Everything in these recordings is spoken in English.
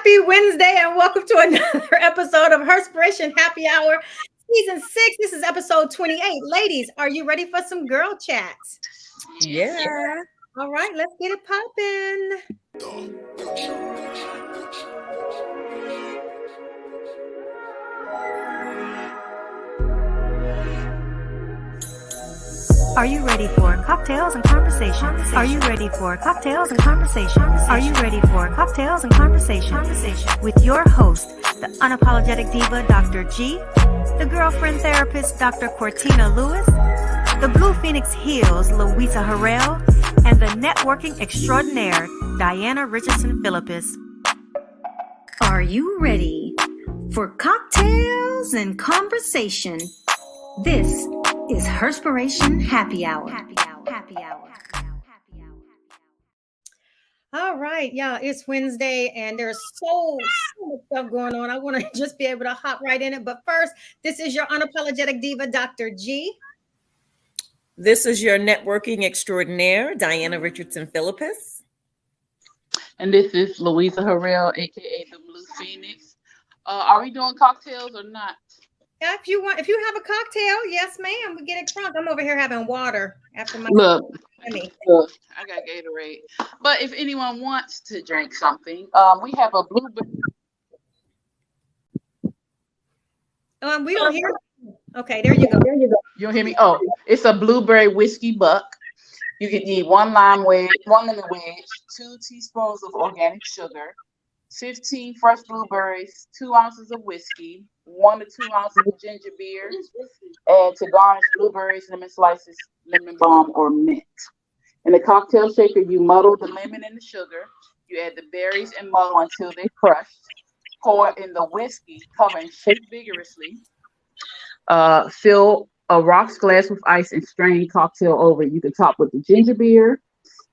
Happy Wednesday and welcome to another episode of Herspiration Happy Hour, Season 6. This is episode 28. Ladies, are you ready for some girl chat? Yeah. All right, let's get it poppin'. Are you ready for cocktails and conversations? Are you ready for cocktails and conversations? Are you ready for cocktails and conversations? With your host, the unapologetic diva, Dr. G, the girlfriend therapist, Dr. Cortina Lewis, the Blue Phoenix Heels, Louisa Harrell, and the networking extraordinaire, Diana Richardson Philippus. Are you ready for cocktails and conversation? This is Herspiration Happy Hour. All right, y'all, it's Wednesday and there's so much stuff going on. I want to just be able to hop right in it. But first, this is your unapologetic diva, Dr. G. This is your networking extraordinaire, Diana Richardson Philippus. And this is Louisa Harrell, aka the Blue Phoenix. Are we doing cocktails or not? If you have a cocktail, yes, ma'am. We get it crunk. I'm over here having water after my Look, I got Gatorade. But if anyone wants to drink something, we have a blueberry. We don't hear. Okay, there you go. You don't hear me? Oh, it's a blueberry whiskey buck. You can need one lemon wedge, 2 teaspoons of organic sugar, 15 fresh blueberries, 2 ounces of whiskey, 1 to 2 ounces of ginger beer, and to garnish blueberries, lemon slices, lemon balm, or mint. In the cocktail shaker, you muddle the lemon and the sugar. You add the berries and muddle until they're crushed. Pour in the whiskey, cover and shake vigorously. Fill a rocks glass with ice and strain cocktail over. You can top with the ginger beer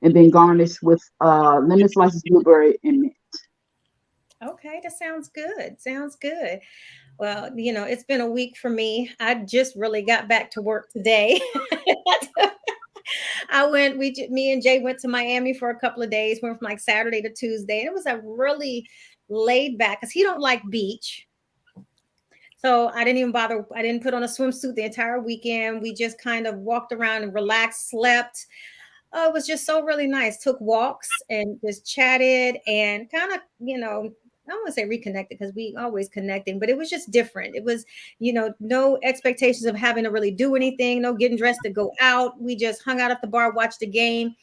and then garnish with lemon slices, blueberry, and mint. Okay, that sounds good. Sounds good. Well, it's been a week for me. I just really got back to work today. Me and Jay went to Miami for a couple of days, went from like Saturday to Tuesday. And it was a really laid back because he don't like beach. So I didn't even bother. I didn't put on a swimsuit the entire weekend. We just kind of walked around and relaxed, slept. It was just so really nice. Took walks and just chatted and kind of, I don't want to say reconnected because we always connecting, but it was just different. It was, no expectations of having to really do anything, no getting dressed to go out. We just hung out at the bar, watched the game.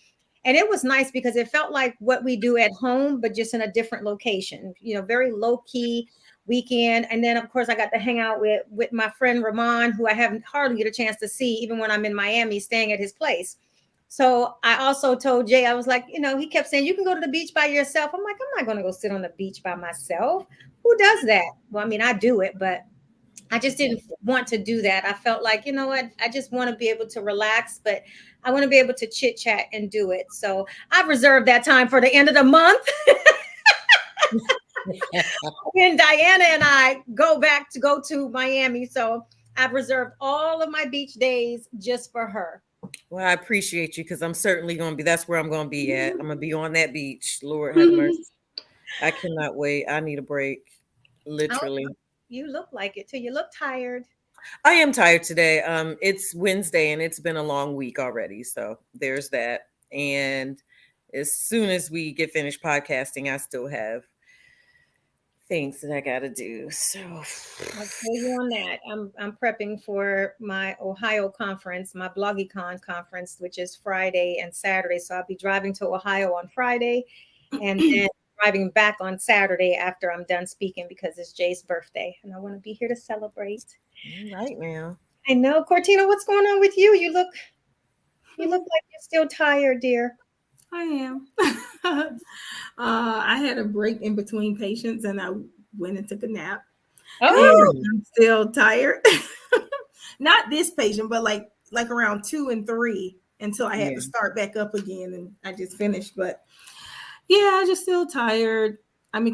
And it was nice because it felt like what we do at home, but just in a different location, very low key weekend. And then, of course, I got to hang out with my friend Ramon, who I haven't hardly get a chance to see, even when I'm in Miami, staying at his place. So I also told Jay, I was like, he kept saying, you can go to the beach by yourself. I'm like, I'm not going to go sit on the beach by myself. Who does that? Well, I mean, I do it, but I just didn't want to do that. I felt like, you know what? I just want to be able to relax, but I want to be able to chit chat and do it. So I've reserved that time for the end of the month. When Diana and I go to Miami. So I've reserved all of my beach days just for her. Well, I appreciate you because I'm certainly going to be, that's where I'm going to be at. I'm going to be on that beach. Lord have mercy. I cannot wait. I need a break. Literally. Oh, you look like it too. You look tired. I am tired today. It's Wednesday and it's been a long week already. So there's that. And as soon as we get finished podcasting, I still have things that I gotta do. So I'll tell you on that. I'm prepping for my Ohio conference, my BloggyCon conference, which is Friday and Saturday. So I'll be driving to Ohio on Friday and then driving back on Saturday after I'm done speaking because it's Jay's birthday and I want to be here to celebrate. All right now. I know. Cortina, what's going on with you? You look like you're still tired, dear. I am. I had a break in between patients and I went and took a nap. Oh, and I'm still tired. Not this patient, but like around 2 and 3 until I had to start back up again and I just finished. But yeah, I'm just still tired. I'm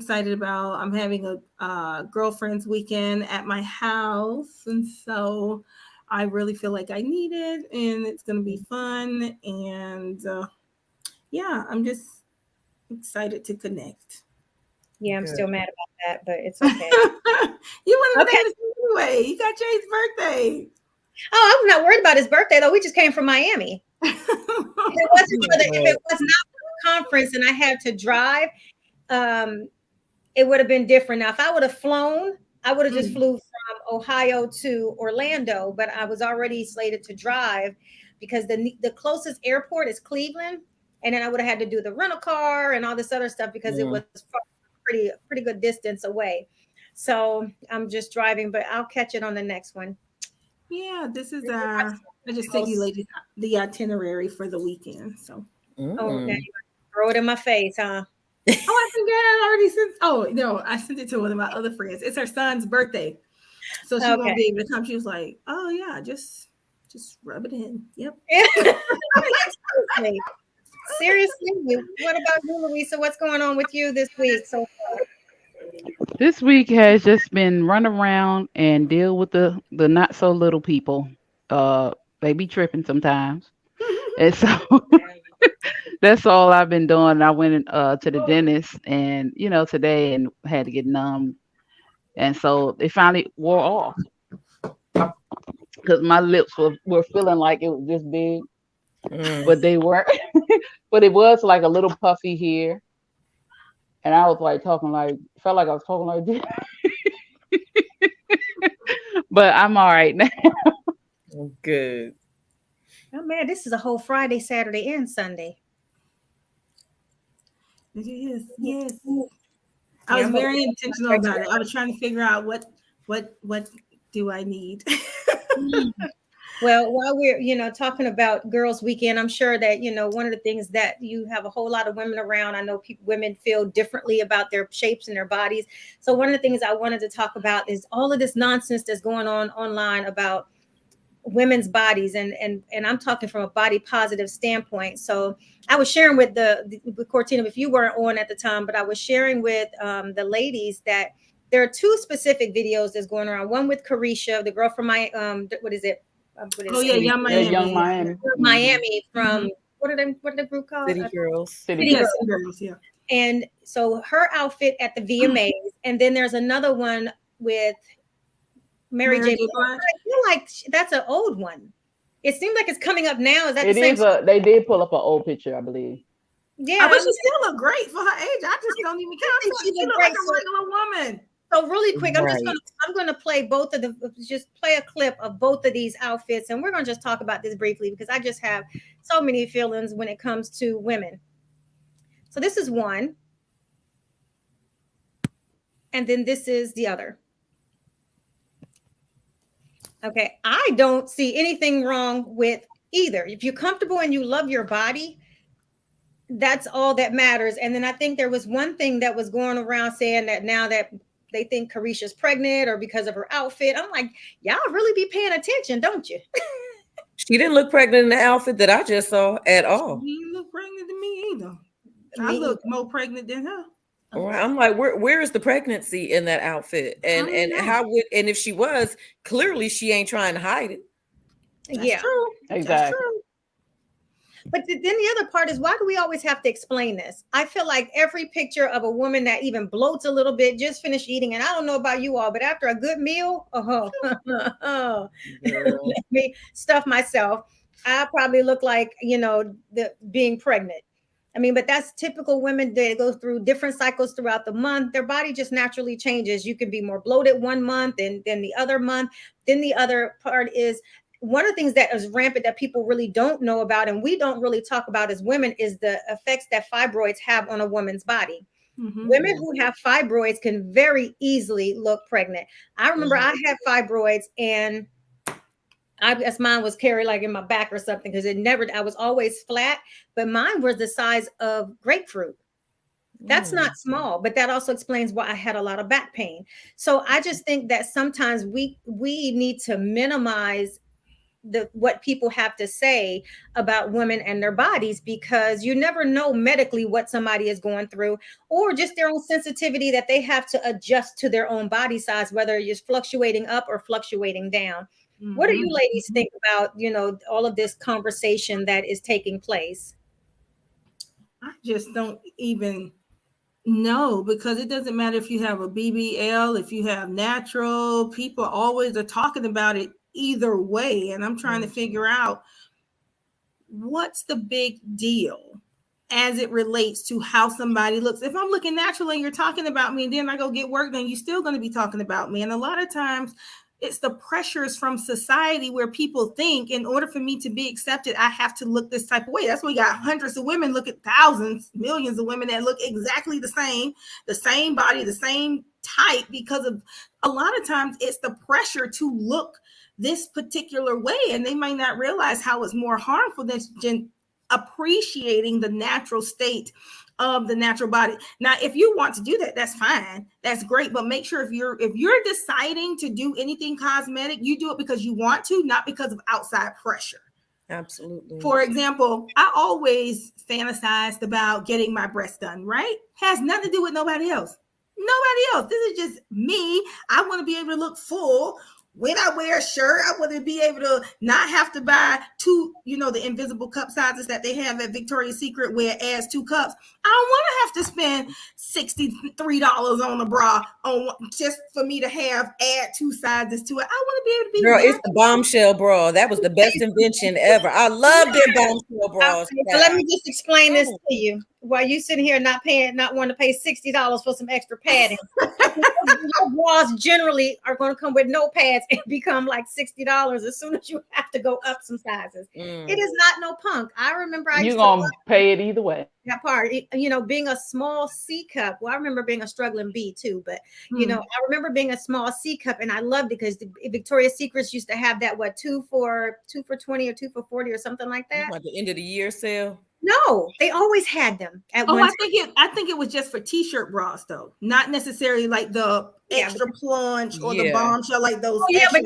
having a girlfriend's weekend at my house. And so I really feel like I need it and it's going to be fun. And yeah, I'm just excited to connect. Yeah, I'm Good. still mad about that, but it's okay. You wanted Okay. to anyway. You got Jay's birthday. Oh, I'm not worried about his birthday though. We just came from Miami. If it was not for the conference and I had to drive, it would have been different. Now, if I would have flown, I would have just flew from Ohio to Orlando, but I was already slated to drive because the closest airport is Cleveland, and then I would have had to do the rental car and all this other stuff because it was pretty good distance away. So I'm just driving, but I'll catch it on the next one. Yeah, this is I just sent you ladies the itinerary for the weekend. So Oh, now you throw it in my face, huh? I think I already sent. Oh no, I sent it to one of my other friends. It's her son's birthday, so she won't be able to come. She was like, "Oh yeah, just rub it in." Yep. Seriously, what about you, Louisa? What's going on with you this week so far? This week has just been run around and deal with the not so little people. They be tripping sometimes, and so that's all I've been doing. I went to the dentist, and today, and had to get numb, and so it finally wore off because my lips were feeling like it was this big, but they weren't. But it was like a little puffy here, and I was like felt like I was talking like this. But I'm all right now. Good. Oh man, this is a whole Friday, Saturday, and Sunday. Yes. I was very intentional about it. I was trying to figure out what do I need. Well, while we're talking about Girls Weekend, I'm sure that one of the things that you have a whole lot of women around. I know women feel differently about their shapes and their bodies. So one of the things I wanted to talk about is all of this nonsense that's going on online about women's bodies, and I'm talking from a body positive standpoint. So I was sharing with with Cortina, if you weren't on at the time, but I was sharing with the ladies that there are two specific videos that's going around. One with Carisha, the girl from my Young Miami. Young Miami. Miami from what the group called? City Girls. City Girls, yeah. And so her outfit at the VMAs, and then there's another one with Mary J. Blige. I feel like that's an old one. It seems like it's coming up now. Is that the same? They did pull up an old picture, I believe. Yeah, but she still look great for her age. I just don't even count. She look like a regular woman. So really quick, I'm gonna play play a clip of both of these outfits, and we're gonna just talk about this briefly because I just have so many feelings when it comes to women. So this is one, and then this is the other. Okay, I don't see anything wrong with either. If you're comfortable and you love your body, that's all that matters. And then I think there was one thing that was going around saying that now that they think Carisha's pregnant or because of her outfit. I'm like, y'all really be paying attention, don't you? She didn't look pregnant in the outfit that I just saw at all. She didn't look pregnant to me either. I look more pregnant than her. I'm like, where is the pregnancy in that outfit? And if she was, clearly she ain't trying to hide it. That's true. Exactly. That's true. But then the other part is, why do we always have to explain this? I feel like every picture of a woman that even bloats a little bit, just finished eating, and I don't know about you all, but after a good meal, let me stuff myself. I probably look like, being pregnant. I mean, but that's typical women. They go through different cycles throughout the month. Their body just naturally changes. You can be more bloated one month and then the other month. Then the other part is, one of the things that is rampant that people really don't know about, and we don't really talk about as women, is the effects that fibroids have on a woman's body. Mm-hmm. Women who have fibroids can very easily look pregnant. I remember I had fibroids, and I guess mine was carried like in my back or something, because I was always flat, but mine was the size of grapefruit. That's not small, but that also explains why I had a lot of back pain. So I just think that sometimes we need to minimize what people have to say about women and their bodies, because you never know medically what somebody is going through, or just their own sensitivity that they have to adjust to their own body size, whether it's fluctuating up or fluctuating down. Mm-hmm. What do you ladies think about, all of this conversation that is taking place? I just don't even No, because it doesn't matter if you have a BBL, if you have natural, people always are talking about it either way. And I'm trying to figure out what's the big deal as it relates to how somebody looks. If I'm looking natural and you're talking about me and then I go get work, then you're still going to be talking about me. And a lot of times it's the pressures from society where people think in order for me to be accepted, I have to look this type of way. That's why we got hundreds of women, look at thousands, millions of women that look exactly the same body, the same type, because of a lot of times it's the pressure to look this particular way. And they might not realize how it's more harmful than appreciating the natural state of the natural body. Now, if you want to do that, that's fine. That's great. But make sure if you're deciding to do anything cosmetic, you do it because you want to, not because of outside pressure. Absolutely. For example, I always fantasized about getting my breasts done, right? Has nothing to do with nobody else. Nobody else. This is just me. I want to be able to look full. When I wear a shirt, I want to be able to not have to buy two, the invisible cup sizes that they have at Victoria's Secret where it adds 2 cups. I don't want to have to spend $63 on a bra just for me to add 2 sizes to it. I want to be able to be. Girl, it's the bombshell bra. That was the best invention ever. I love their bombshell bras. So let me just explain this to you. While you sitting here not wanting to pay $60 for some extra padding. Bras generally are going to come with no pads and become like $60 as soon as you have to go up some sizes. It is not no punk. I remember you're going to pay it either way. That part, being a small C cup. Well, I remember being a struggling B too, but I remember being a small C cup, and I loved it because the Victoria's Secrets used to have that 2 for $20 or 2 for $40 or something like that. At the end of the year sale. No, they always had them at one time. I think it was just for t-shirt bras though, not necessarily like the extra plunge or the bombshell, like those. Oh, yeah, but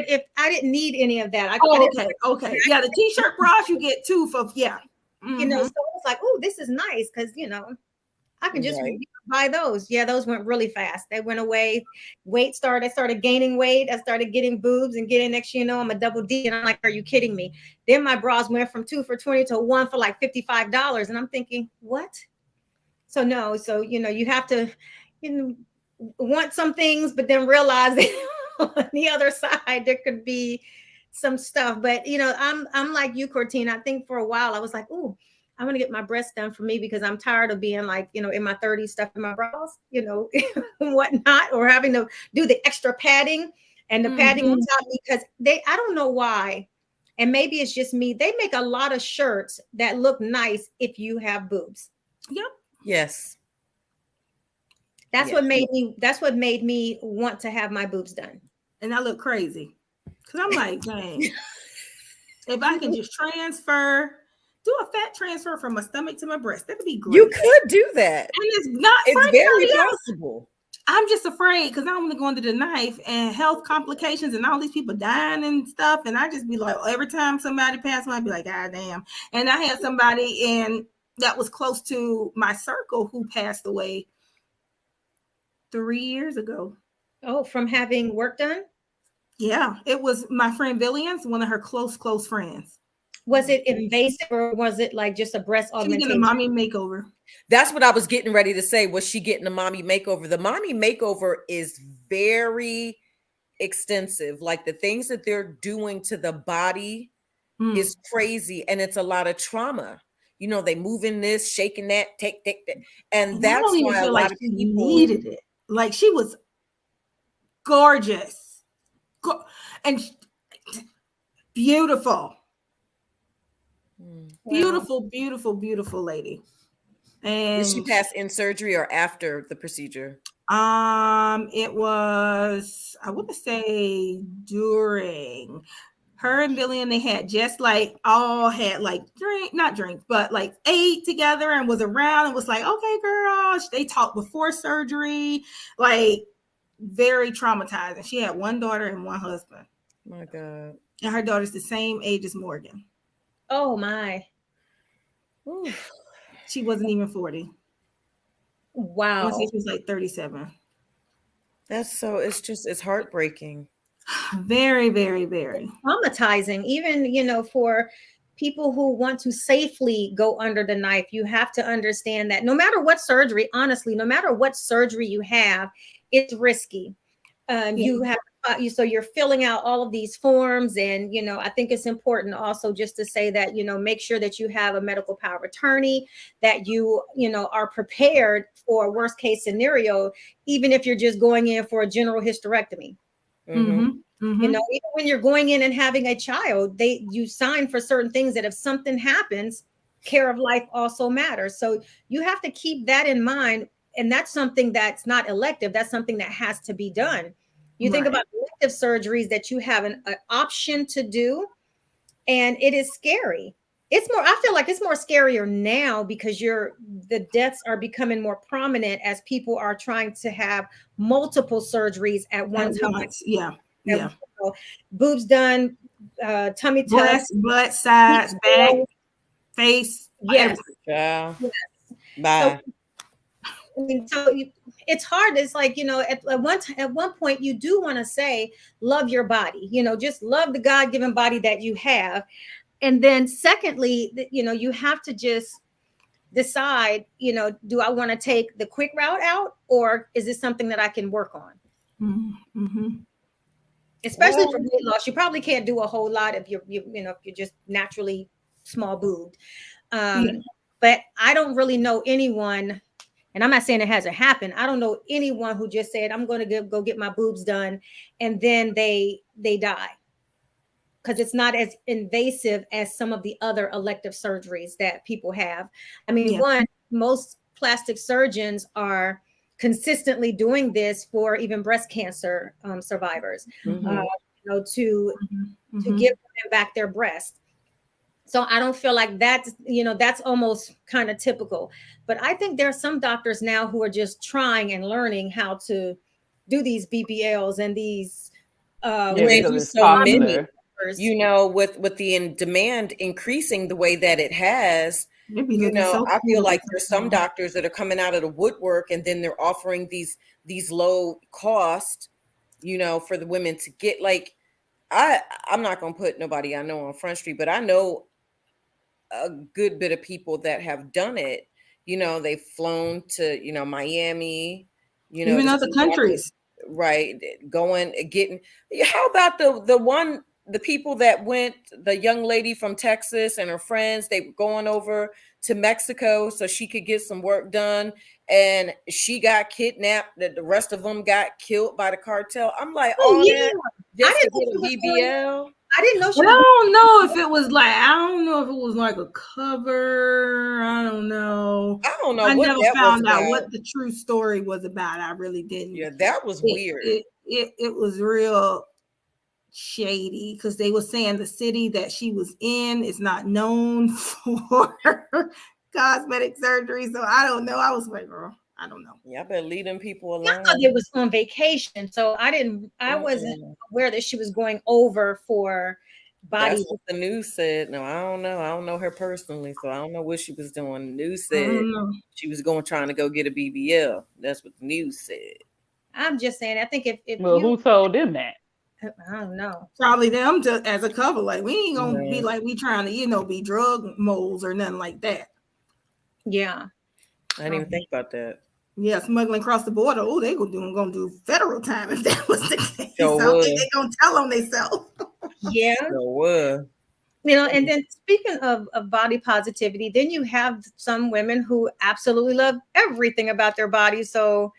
if I didn't need any of that. Okay. Yeah, the t-shirt bras you get 2 for so it was like, oh, this is nice because I can just buy those. Yeah, those went really fast. They went away. I started gaining weight. I started getting boobs and getting, next I'm a double D. And I'm like, are you kidding me? Then my bras went from 2 for $20 to 1 for like $55. And I'm thinking, what? So no. So, you have to, want some things, but then realize that on the other side, there could be some stuff. But, I'm like you, Cortina. I think for a while I was like, ooh, I'm going to get my breasts done for me because I'm tired of being like, in my 30s stuff in my bras, and whatnot, or having to do the extra padding and the padding on top because I don't know why. And maybe it's just me. They make a lot of shirts that look nice if you have boobs. Yep. Yes. That's what made me want to have my boobs done. And I look crazy because I'm like, dang, if I can just do a fat transfer from my stomach to my breast, that would be great. You could do that. And it's very possible. I'm just afraid because I don't want to go under the knife and health complications and all these people dying and stuff. And I just be like, every time somebody passed me, I'd be like, God damn. And I had somebody that was close to my circle who passed away 3 years ago. Oh, from having work done? Yeah, it was my friend Villians, one of her close friends. Was it invasive or was it like just a breast augmentation? She was getting a mommy makeover. That's what I was getting ready to say. Was she getting a mommy makeover? The mommy makeover is very extensive. Like the things that they're doing to the body is crazy. And it's a lot of trauma. They moving this, shaking that, take that. And that's why a lot of people needed it. Like she was gorgeous and beautiful. Beautiful lady. And did she pass in surgery or after the procedure? It was, I want to say during. Her and Billy, and they had just like not drinks, but like ate together and was around and was like, okay, girl. They talked before surgery, like very traumatizing. She had 1 daughter and 1 husband. My God. And her daughter's the same age as Morgan. Oh my. Ooh. She wasn't even 40. Wow. She was like 37. It's heartbreaking. Very, very, very traumatizing. Even, for people who want to safely go under the knife, you have to understand that no matter what surgery, honestly, no matter what surgery you have, it's risky. You have so you're filling out all of these forms, and I think it's important also just to say that make sure that you have a medical power of attorney, that you are prepared for a worst case scenario, even if you're just going in for a general hysterectomy. Even when you're going in and having a child, you sign for certain things that if something happens, care of life also matters. So you have to keep that in mind. And that's something that's not elective. That's something that has to be done. You think about elective surgeries that you have an option to do, and it is scary. I feel like it's more scarier now because the deaths are becoming more prominent as people are trying to have multiple surgeries at one time. Yeah. Boobs done, tummy tucks, butt, sides, back, face. Yes. Yeah. Yes. Bye. It's hard. It's like, at one point you do want to say, love your body, just love the God-given body that you have. And then secondly, you have to just decide, do I want to take the quick route out, or is this something that I can work on? Especially for weight loss. You probably can't do a whole lot if if you're just naturally small boobed. But I don't really know anyone, and I'm not saying it hasn't happened. I don't know anyone who just said, I'm going to go get my boobs done, and then they die. Because it's not as invasive as some of the other elective surgeries that people have. I mean, most plastic surgeons are consistently doing this for even breast cancer survivors, to give them back their breast. So I don't feel like that's almost kind of typical. But I think there are some doctors now who are just trying and learning how to do these BBLs and these so many. With the demand increasing the way that it has, I feel like there's some doctors that are coming out of the woodwork, and then they're offering these low cost, for the women to get. Like, I'm not going to put nobody I know on Front Street, but I know a good bit of people that have done it. They've flown to, Miami, even other countries, right? Getting. How about the people that went, the young lady from Texas and her friends, they were going over to Mexico so she could get some work done, and she got kidnapped. The rest of them got killed by the cartel. I'm like, that just to get a BBL. I didn't know. I don't know if it was like a cover. I don't know. I never found out what the true story was about. I really didn't. Yeah, that was weird. It was real shady because they were saying the city that she was in is not known for cosmetic surgery. So I don't know. I was like, girl, I don't know. Yeah, I better leave them people alone. I thought they was on vacation, so I wasn't aware that she was going over for body. That's what the news said. No, I don't know. I don't know her personally, so I don't know what she was doing. The news said she was trying to go get a BBL. That's what the news said. I'm just saying. I think if who told them that? I don't know. Probably them as a cover. Like, we ain't gonna be like we trying to, be drug moles or nothing like that. Yeah. I didn't even think about that. Yeah, smuggling across the border. Oh, they gonna do federal time if that was the case. So I think they gonna tell on themselves. Yeah. So and then speaking of body positivity, then you have some women who absolutely love everything about their body. So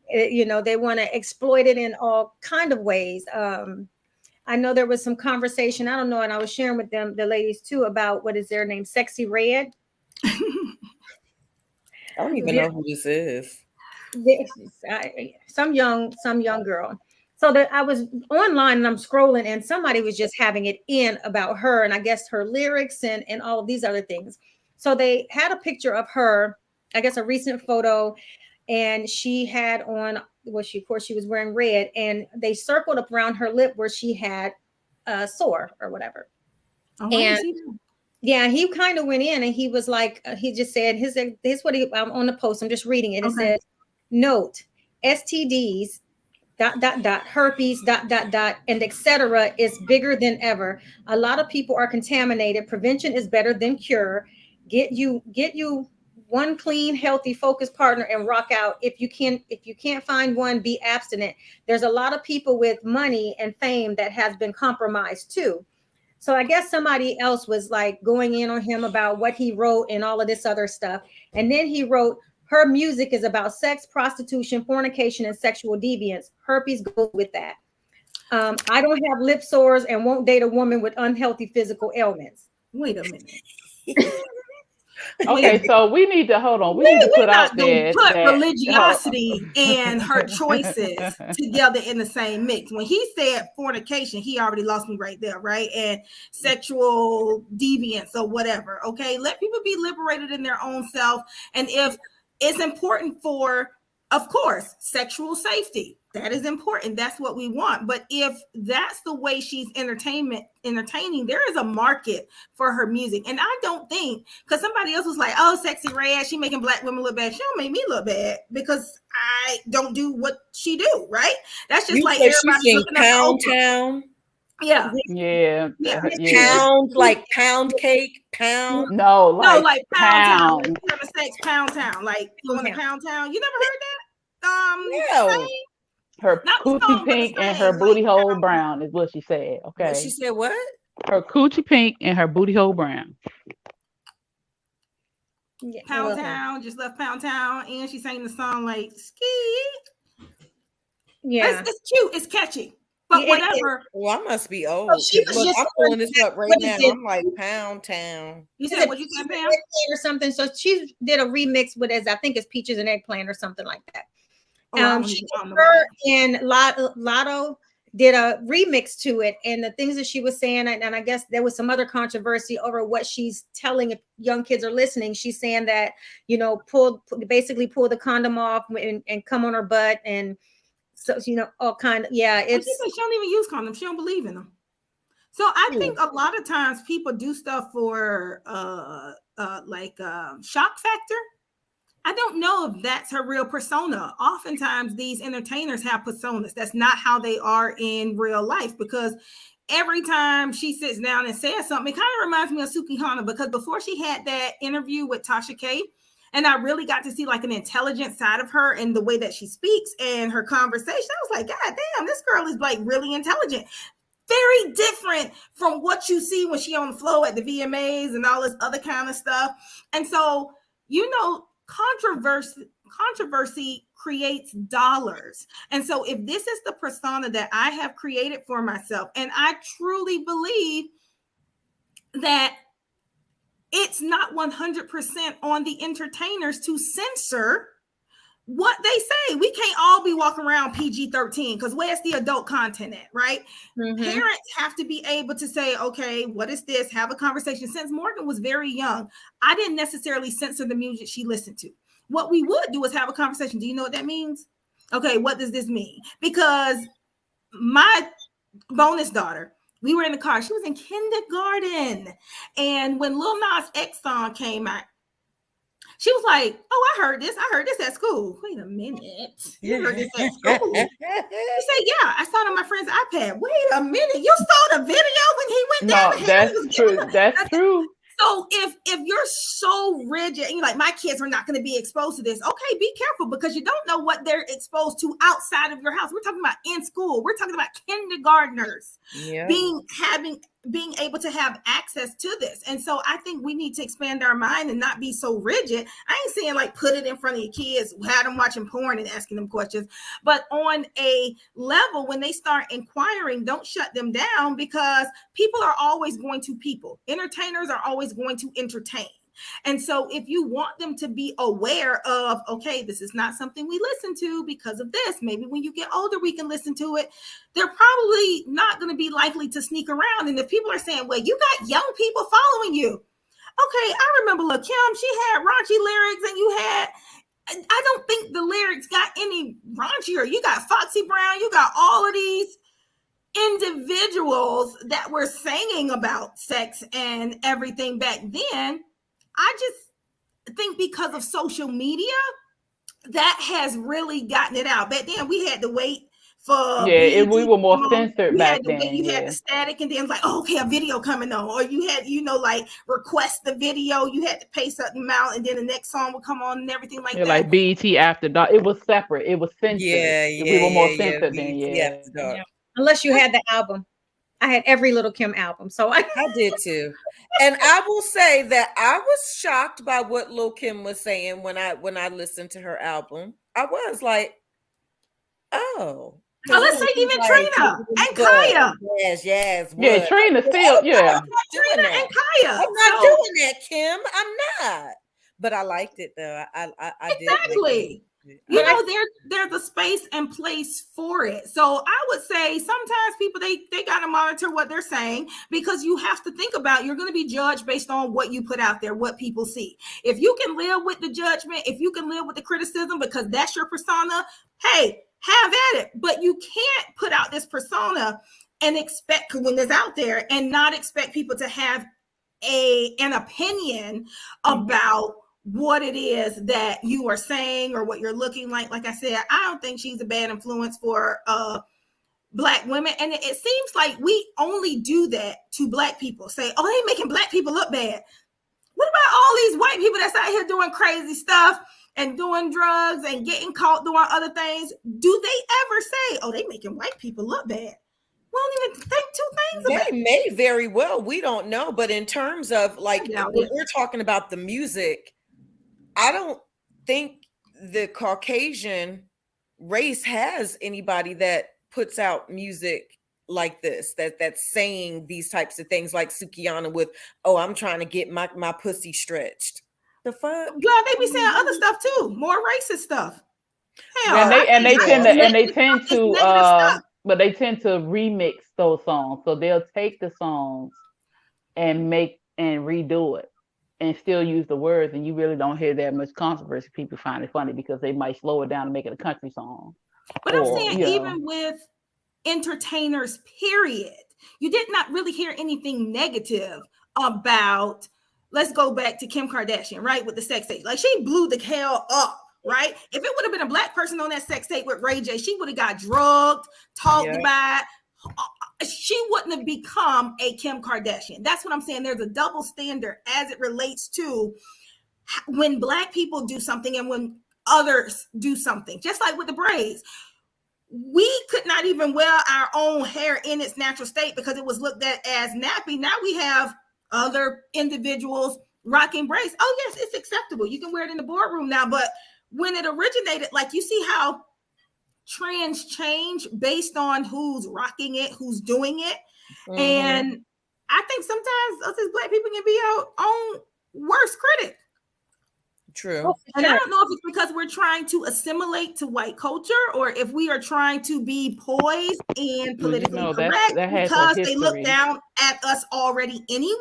they want to exploit it in all kind of ways. I know there was some conversation, I don't know, and I was sharing with them, the ladies too, about what is their name, Sexy Red. I don't even know who this is. Some young girl. So that I was online and I'm scrolling, and somebody was just having it in about her, and I guess her lyrics and all of these other things. So they had a picture of her, I guess a recent photo, and she had on, she was wearing red, and they circled up around her lip where she had a sore or whatever. Oh, and yeah, he kind of went in and he was like, he just said, here's what I'm on the post, I'm just reading it. It says, note, STDs herpes, and etc. is bigger than ever. A lot of people are contaminated. Prevention is better than cure. Get you one clean, healthy, focused partner and rock out. If you can't find one, be abstinent. There's a lot of people with money and fame that has been compromised too. So I guess somebody else was like going in on him about what he wrote and all of this other stuff. And then he wrote, her music is about sex, prostitution, fornication, and sexual deviance. Herpes goes with that. I don't have lip sores and won't date a woman with unhealthy physical ailments. Wait a minute. Okay, so we need to hold on. We need to put out there put that religiosity and her choices together in the same mix. When he said fornication, he already lost me right there, right? And sexual deviance or whatever. Okay, let people be liberated in their own self. And if it's important for, of course, sexual safety, that is important. That's what we want. But if that's the way she's entertaining, there is a market for her music. And I don't think, because somebody else was like, oh, Sexy Red, she making black women look bad. She don't make me look bad because I don't do what she do, right? That's just like everybody looking Pound Town. Yeah. Pound, like pound cake, pound. No, like Pound Town. Sex Pound Town. Like you want a Pound Town. You never heard that? No. Her coochie pink and her booty hole brown is what she said. Okay. She said what? Her coochie pink and her booty hole brown. Yeah, Pound Town, just left Pound Town, and she sang the song like ski. Yeah, it's cute, it's catchy, but whatever. Well, I must be old. Look, I'm pulling this up right now. I'm like Pound Town. You said what you said, Pam? Or something. So she did a remix with, as I think it's Peaches and Eggplant or something like that. Her and Lotto did a remix to it, and the things that she was saying, and I guess there was some other controversy over what she's telling. If young kids are listening, she's saying that, you know, basically pull the condom off and come on her butt, and so, you know, all kind of, yeah. It's she don't even use condoms. She don't believe in them. So I think a lot of times people do stuff for shock factor. I don't know if that's her real persona. Oftentimes these entertainers have personas. That's not how they are in real life, because every time she sits down and says something, it kind of reminds me of Suki Hana, because before she had that interview with Tasha K, and I really got to see like an intelligent side of her and the way that she speaks and her conversation, I was like, God damn, this girl is like really intelligent. Very different from what you see when she on the floor at the VMAs and all this other kind of stuff. And so, you know, controversy creates dollars. And so if this is the persona that I have created for myself, and I truly believe that it's not 100% on the entertainers to censor what they say. We can't all be walking around PG-13, because where's the adult content at, right? Mm-hmm. Parents have to be able to say, okay, what is this? Have a conversation. Since Morgan was very young, I didn't necessarily censor the music she listened to. What we would do is have a conversation. Do you know what that means? Okay, what does this mean? Because my bonus daughter, we were in the car. She was in kindergarten. And when Lil Nas X song came out, she was like, oh, I heard this at school. Wait a minute. You heard this at school? She said, yeah, I saw it on my friend's iPad. Wait a minute. You saw the video when he went down? No, that's true. That's true. So if you're so rigid and you're like, my kids are not going to be exposed to this, okay, be careful, because you don't know what they're exposed to outside of your house. We're talking about in school. We're talking about kindergartners being able to have access to this. And so I think we need to expand our mind and not be so rigid. I ain't saying like put it in front of your kids, have them watching porn and asking them questions, but on a level, when they start inquiring, don't shut them down, because people are always going to people. Entertainers are always going to entertain. And so if you want them to be aware of, okay, this is not something we listen to because of this, maybe when you get older, we can listen to it. They're probably not going to be likely to sneak around. And if people are saying, well, you got young people following you. Okay, I remember Lil' Kim, she had raunchy lyrics, and you had, I don't think the lyrics got any raunchier. You got Foxy Brown, you got all of these individuals that were singing about sex and everything back then. I just think because of social media, that has really gotten it out. Back then, we had to wait for we BET were more come on, censored you back had to then. wait, you had the static, and then it's like, oh, okay, a video coming on, or you had, like request the video, you had to pay certain amount, and then the next song would come on and everything like that. Like BET After Dark, it was separate, it was censored. We were more censored then. Yeah. Unless you had the album. I had every Little Kim album, so I did too. And I will say that I was shocked by what Lil Kim was saying when I listened to her album. I was like, oh. Let's say even Trina and Kaya. Yes. Yeah, Trina still, yeah. Trina and Kaya. I'm not doing that, Kim. I'm not. But I liked it though. I exactly. did. There's a space and place for it. So I would say sometimes people they gotta monitor what they're saying, because you have to think about, you're going to be judged based on what you put out there, what people see. If you can live with the judgment, if you can live with the criticism because that's your persona, hey, have at it. But you can't put out this persona and expect, when it's out there, and not expect people to have an opinion about what it is that you are saying or what you're looking like. Like I said, I don't think she's a bad influence for Black women. And it seems like we only do that to Black people. Say, oh, they making Black people look bad. What about all these white people that's out here doing crazy stuff and doing drugs and getting caught doing other things? Do they ever say, oh, they making white people look bad? We don't even think two things about it. They may very well. We don't know. But in terms of like, when we're talking about the music, I don't think the Caucasian race has anybody that puts out music like this, that's saying these types of things, like Sukihana with, oh, I'm trying to get my pussy stretched. The fuck? Yeah, they be saying other stuff too, more racist stuff. Hell, and they tend to but they tend to remix those songs. So they'll take the songs and make and redo it and still use the words, and you really don't hear that much controversy. People find it funny because they might slow it down and make it a country song. But I'm saying, even with entertainers, period, you did not really hear anything negative about, let's go back to Kim Kardashian, right? With the sex tape. Like, she blew the hell up, right? If it would have been a Black person on that sex tape with Ray J, she would have got drugged, talked about. She wouldn't have become a Kim Kardashian. That's what I'm saying. There's a double standard as it relates to when Black people do something and when others do something. Just like with the braids, we could not even wear our own hair in its natural state because it was looked at as nappy. Now we have other individuals rocking braids. Oh yes, it's acceptable. You can wear it in the boardroom now. But when it originated, like, you see how trends change based on who's rocking it, who's doing it. Mm-hmm. And I think sometimes us as Black people can be our own worst critic. True. And I don't know if it's because we're trying to assimilate to white culture, or if we are trying to be poised and politically correct because they look down at us already anyway.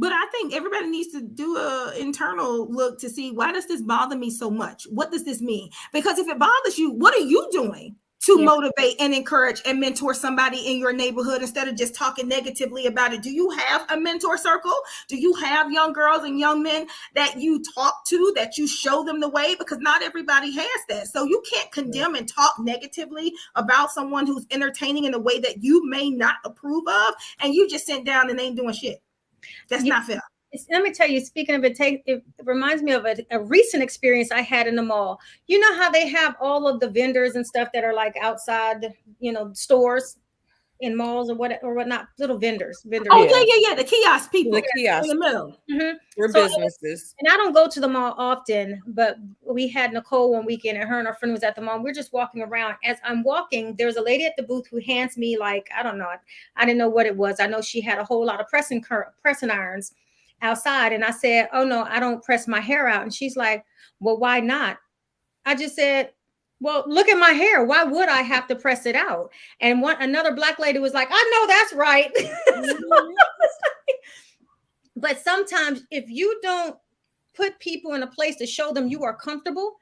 But I think everybody needs to do an internal look to see, why does this bother me so much? What does this mean? Because if it bothers you, what are you doing to motivate and encourage and mentor somebody in your neighborhood instead of just talking negatively about it? Do you have a mentor circle? Do you have young girls and young men that you talk to, that you show them the way? Because not everybody has that. So you can't condemn and talk negatively about someone who's entertaining in a way that you may not approve of, and you just sit down and ain't doing shit. That's not fair. Let me tell you, speaking of it reminds me of a recent experience I had in the mall. You know how they have all of the vendors and stuff that are like outside, stores in malls or whatnot, little vendors. Oh, yeah. The kiosk people. The kiosk. In the middle. Mm-hmm. We're businesses. And I don't go to the mall often, but we had Nicole one weekend, and her and her friend was at the mall. We're just walking around. As I'm walking, there's a lady at the booth who hands me, like, I don't know. I didn't know what it was. I know she had a whole lot of pressing irons outside. And I said, oh, no, I don't press my hair out. And she's like, well, why not? I just said, well, look at my hair. Why would I have to press it out? And another Black lady was like, I know that's right. But sometimes if you don't put people in a place to show them you are comfortable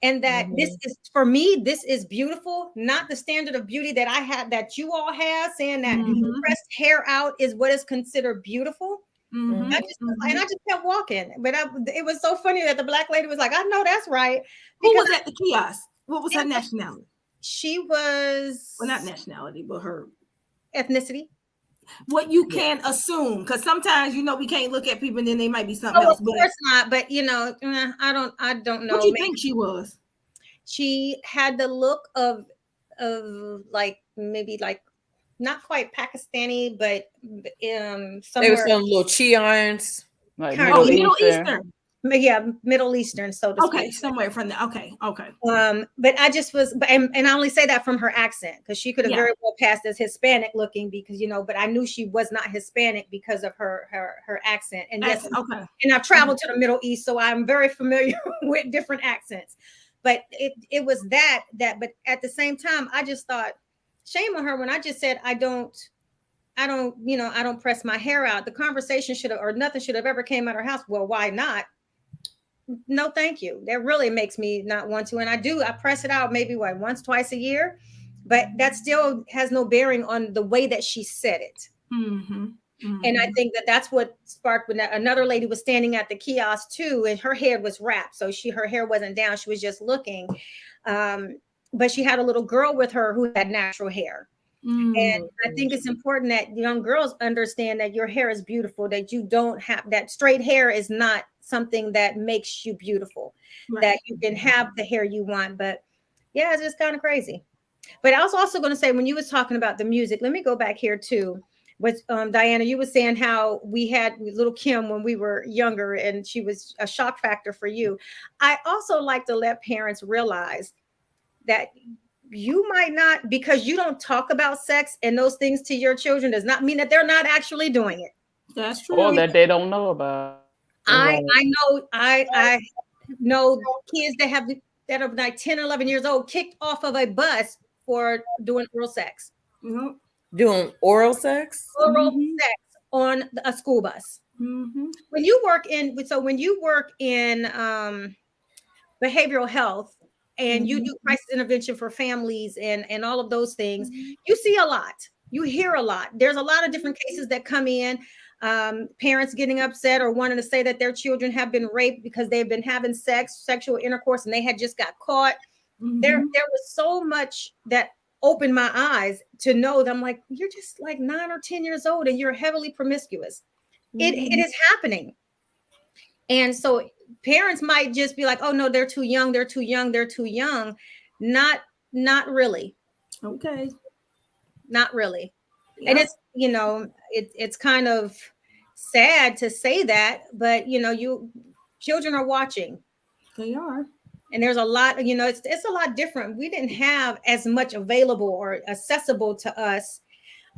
and that this is, for me, this is beautiful, not the standard of beauty that I have, that you all have, saying that pressed hair out is what is considered beautiful. Mm-hmm. I just kept walking. But it was so funny that the Black lady was like, I know that's right. Who was at the kiosk? What was her nationality? She was Well, not nationality, but her ethnicity. What you can assume, because sometimes we can't look at people and then they might be something Oh, else. of course not. But I don't know. What do you think she was? She had the look of like maybe like not quite Pakistani, but There somewhere. was some little cheons. Like Kind Oh, Middle Middle Eastern. Eastern. Yeah, Middle Eastern, so to Okay, speak. somewhere from there. Okay. But I just was, and I only say that from her accent, because she could have Yeah. very well passed as Hispanic looking, because but I knew she was not Hispanic because of her accent. And yes, Okay. and I've traveled to the Middle East, so I'm very familiar with different accents. But it was that, but at the same time, I just thought, shame on her when I just said I don't press my hair out. The conversation should have, or nothing should have ever came out of her house. Well, why not? No, thank you. That really makes me not want to. And I press it out maybe once, twice a year, but that still has no bearing on the way that she said it. Mm-hmm. And I think that's what sparked when another lady was standing at the kiosk too, and her hair was wrapped. So her hair wasn't down. She was just looking. But she had a little girl with her who had natural hair. And I think it's important that young girls understand that your hair is beautiful, that you don't have that straight hair is not something that makes you beautiful, right. That you can have the hair you want. But yeah, it's just kind of crazy. But I was also going to say, when you was talking about the music, let me go back here too. With Diana, you were saying how we had little Kim when we were younger, and she was a shock factor for you. I also like to let parents realize that you might not, because you don't talk about sex and those things to your children, does not mean that they're not actually doing it. That's true. Or that they don't know about. I know kids that are like 10, 11 years old kicked off of a bus for doing oral sex. Mm-hmm. Doing oral sex? Oral sex on a school bus. Mm-hmm. When you work in behavioral health, and you do crisis intervention for families and all of those things, you see a lot. You hear a lot. There's a lot of different cases that come in. Parents getting upset or wanting to say that their children have been raped because they've been having sexual intercourse, and they had just got caught. There was so much that opened my eyes to know that I'm like, you're just like 9 or 10 years old and you're heavily promiscuous. It is happening. And so parents might just be like, oh no, they're too young. Not really. Okay. Not really. Yeah. And it's, it's kind of sad to say that, but children are watching. They are. And there's a lot, it's a lot different. We didn't have as much available or accessible to us.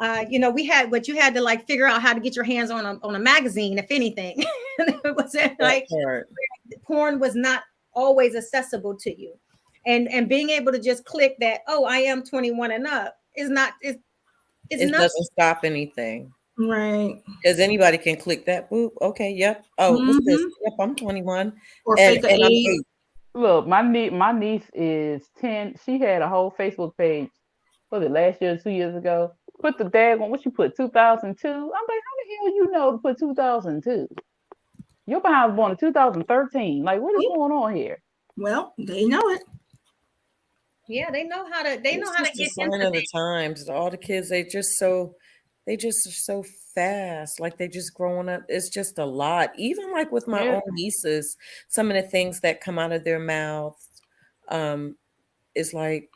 We had, but you had to like figure out how to get your hands on a magazine, if anything. It wasn't like porn was not always accessible to you. And being able to just click that, oh, I am 21 and up is not, it doesn't stop anything. Right. Because anybody can click that. Boop. Okay. Yep. Oh, what's this? Yep. I'm 21. Or and fake I'm 8. Look, my niece is 10. She had a whole Facebook page. Was it last year or 2 years ago? Put the daggone, what you put, 2002? I'm like, how the hell you know to put 2002? Your behind was born in 2013. Like, what is going on here? Well, they know it. Yeah, they know how to. They know how to get into the times. All the kids, they just are so fast. Like they just growing up. It's just a lot. Even like with my own nieces, some of the things that come out of their mouths, is like,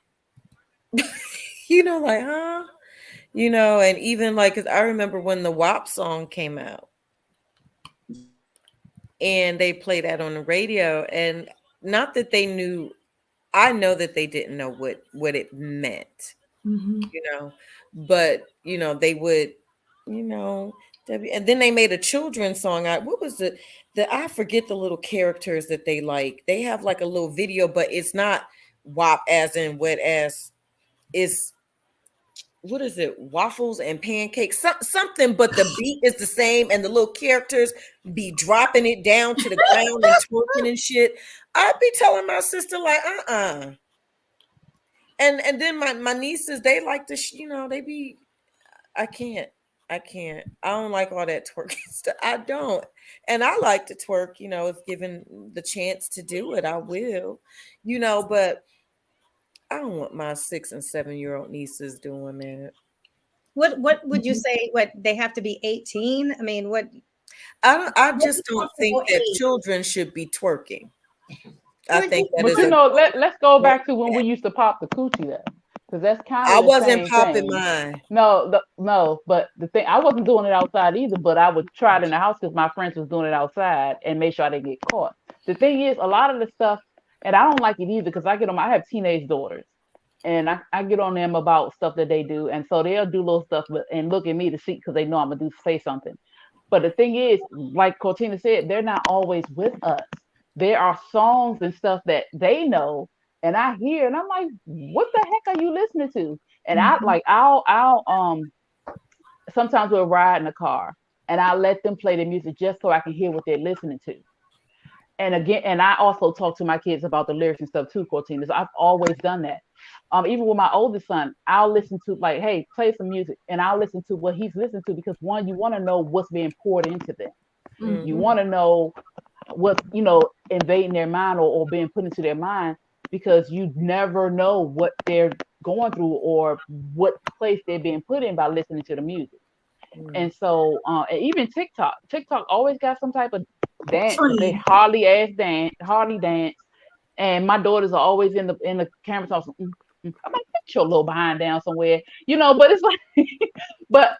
like, huh? And even like, 'cause I remember when the WAP song came out and they played that on the radio, and not that they knew, I know that they didn't know what it meant, but, they would, and then they made a children's song. What was I forget the little characters that they like. They have like a little video, but it's not WAP as in wet ass. It's, what is it? Waffles and pancakes, something, but the beat is the same, and the little characters be dropping it down to the ground and twerking and shit. I'd be telling my sister like, and then my nieces, they like to, they be, I can't. I don't like all that twerking stuff. I don't, and I like to twerk. If given the chance to do it, I will. But I don't want my 6 and 7-year-old nieces doing that. What would you say? What, they have to be 18? I mean, what? I just don't think comfortable that age? children should be twerking. I Would think you- that But is you a. know, let's go back to when we used to pop the coochie there, because that's kind I of the wasn't same popping thing. mine. No, but the thing, I wasn't doing it outside either, but I would try it in the house because my friends was doing it outside and make sure I didn't get caught. The thing is, a lot of the stuff, and I don't like it either because I have teenage daughters, and I get on them about stuff that they do, and so they'll do little stuff and look at me to see because they know I'm gonna say something. But the thing is, like Cortina said, they're not always with us. There are songs and stuff that they know, and I hear, and I'm like, what the heck are you listening to? And I'll sometimes we'll ride in the car and I'll let them play the music just so I can hear what they're listening to. And again, and I also talk to my kids about the lyrics and stuff too, Cortina. So I've always done that. Even with my oldest son, I'll listen to, like, hey, play some music, and I'll listen to what he's listening to, because one, you want to know what's being poured into them. Mhm. You want to know what's, invading their mind or being put into their mind, because you never know what they're going through or what place they're being put in by listening to the music. And so, and even TikTok always got some type of dance. They hardly dance. And my daughters are always in the camera talking. I'm like, put your little behind down somewhere, but it's like, but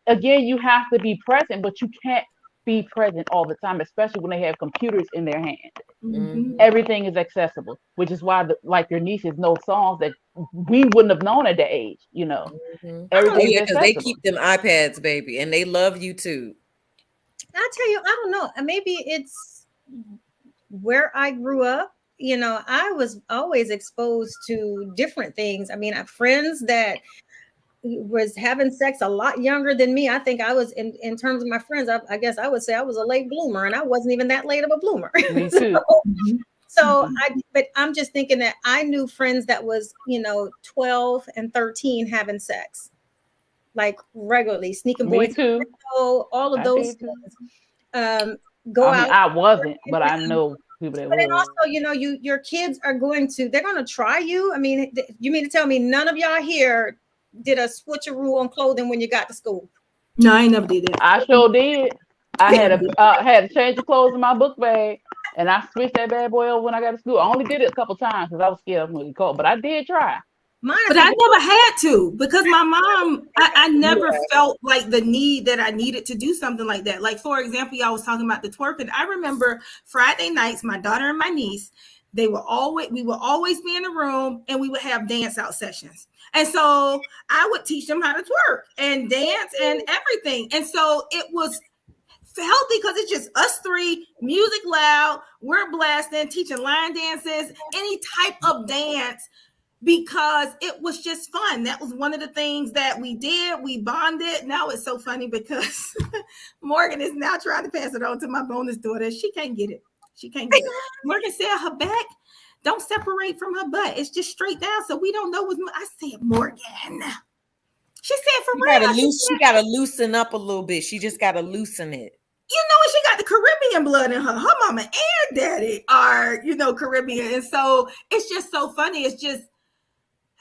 again, you have to be present, but you can't be present all the time, especially when they have computers in their hands. Mhm. Everything is accessible, which is why like your nieces know songs that we wouldn't have known at that age, Oh Everything's yeah, because they accessible. keep them iPads, baby, and they love YouTube. I tell you, I don't know. Maybe it's where I grew up. I was always exposed to different things. I mean, I have friends that was having sex a lot younger than me. I think I was, in terms of my friends, I guess I would say I was a late bloomer, and I wasn't even that late of a bloomer. Me too. But I'm just thinking that I knew friends that was, 12 and 13 having sex, like regularly, sneaking Me boys, too. all of I those did too. things. Go I mean, out. I wasn't, but I know people that But then was. also, your kids are they're going to try you. I mean, you mean to tell me none of y'all here did a switcheroo on clothing when you got to school? No, I ain't never did that. I sure did. I had to change of clothes in my book bag, and I switched that bad boy over when I got to school. I only did it a couple times because I was scared of moving cold, but I did try. But I never had to, because my mom, I never felt like the need that I needed to do something like that. Like, for example, y'all was talking about the twerking. I remember Friday nights, my daughter and my niece, we would always be in the room, and we would have dance out sessions. And so I would teach them how to twerk and dance and everything. And so it was healthy because it's just us three, music loud, we're blasting, teaching line dances, any type of dance, because it was just fun. That was one of the things that we did. We bonded. Now it's so funny because Morgan is now trying to pass it on to my bonus daughter. She can't get it. Morgan said her back don't separate from her butt. It's just straight down. So we don't know what's. I said, Morgan. She said, for real. She got to loosen up a little bit. She just got to loosen it. She got the Caribbean blood in her. Her mama and daddy are, Caribbean. And so it's just so funny. It's just,